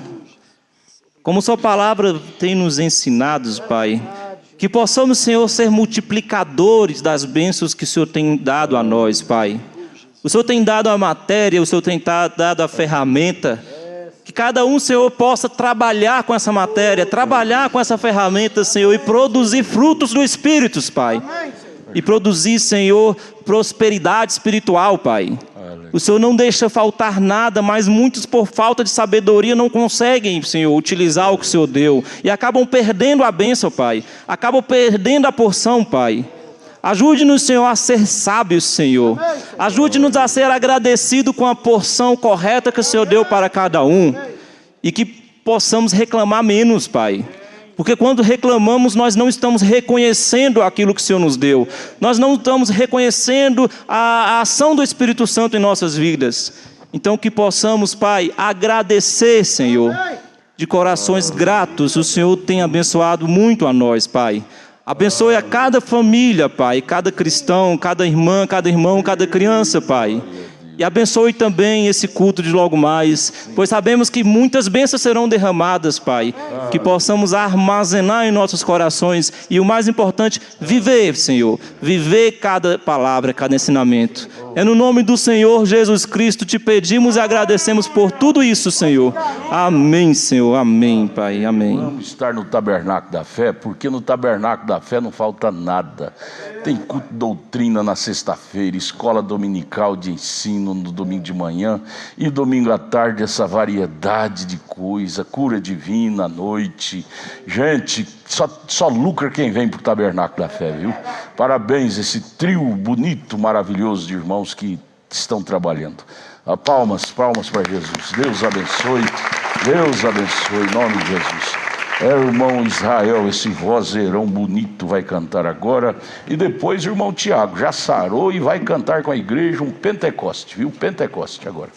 como sua palavra tem nos ensinado, Pai, que possamos, Senhor, ser multiplicadores das bênçãos que o Senhor tem dado a nós, Pai. O Senhor tem dado a matéria, o Senhor tem dado a ferramenta, que cada um, Senhor, possa trabalhar com essa matéria, trabalhar com essa ferramenta, Senhor, e produzir frutos do Espírito, Pai. E produzir, Senhor, prosperidade espiritual, Pai. O Senhor não deixa faltar nada, mas muitos, por falta de sabedoria, não conseguem, Senhor, utilizar o que o Senhor deu. E acabam perdendo a bênção, Pai. Acabam perdendo a porção, Pai. Ajude-nos, Senhor, a ser sábios, Senhor. Ajude-nos a ser agradecidos com a porção correta que o Senhor deu para cada um. E que possamos reclamar menos, Pai. Porque quando reclamamos, nós não estamos reconhecendo aquilo que o Senhor nos deu. Nós não estamos reconhecendo a ação do Espírito Santo em nossas vidas. Então que possamos, Pai, agradecer, Senhor, de corações gratos. O Senhor tem abençoado muito a nós, Pai. Abençoe a cada família, Pai, cada cristão, cada irmã, cada irmão, cada criança, Pai. E abençoe também esse culto de logo mais, pois sabemos que muitas bênçãos serão derramadas, Pai. Que possamos armazenar em nossos corações e o mais importante, viver, Senhor. Viver cada palavra, cada ensinamento. É no nome do Senhor Jesus Cristo te pedimos e agradecemos por tudo isso, Senhor. Amém, Senhor. Amém, Pai. Amém. Vamos estar no Tabernáculo da Fé, porque no Tabernáculo da Fé não falta nada. Tem culto de doutrina na sexta-feira, escola dominical de ensino no domingo de manhã e domingo à tarde essa variedade de coisa, cura divina à noite. Gente, só lucra quem vem para o Tabernáculo da Fé, viu? Parabéns, esse trio bonito, maravilhoso de irmãos que estão trabalhando. Palmas para Jesus. Deus abençoe, em nome de Jesus. Irmão Israel, esse vozeirão bonito vai cantar agora. E depois o irmão Tiago já sarou e vai cantar com a igreja um Pentecoste, viu? Pentecoste agora.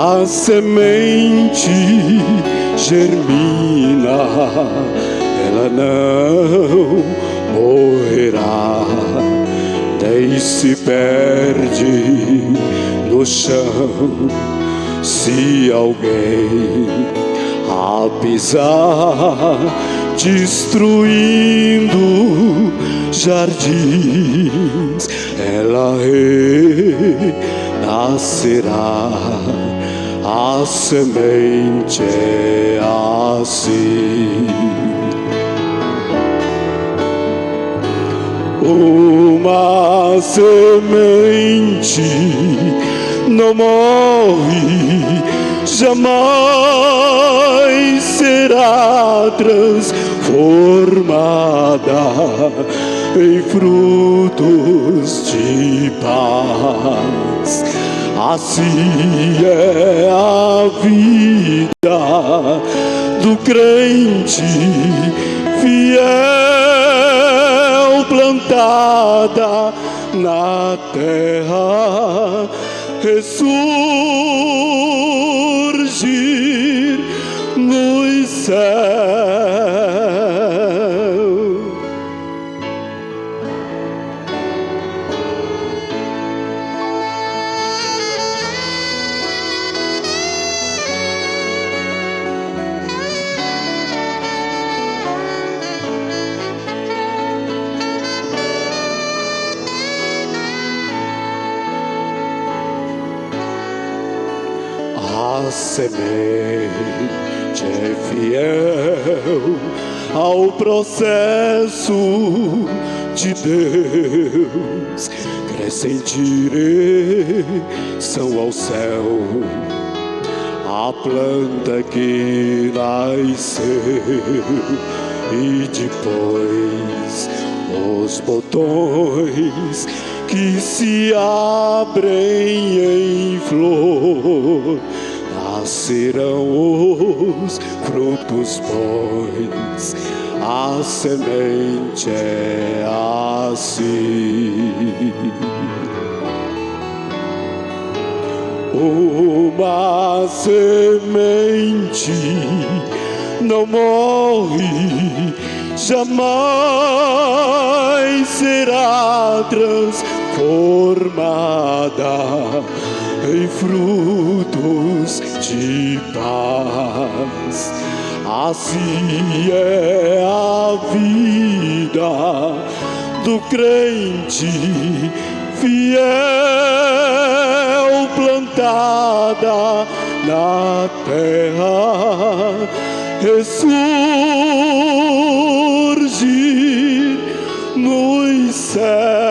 a semente germina, ela não morrerá, nem se perde no chão. Se alguém a pisar, destruindo jardins, ela renascerá. A semente é assim. Uma semente não morre, jamais será transformada em frutos de paz. Assim é a vida do crente fiel, plantada na terra, ressurgir nos céus. A semente é fiel ao processo de Deus, cresce em direção ao céu. A planta que nasceu e depois os botões que se abrem em flor, nascerão os frutos bons. A semente é assim. Uma semente não morre, jamais será transformada em frutos de paz. Assim é a vida do crente fiel, plantada na terra, ressurgir nos céus.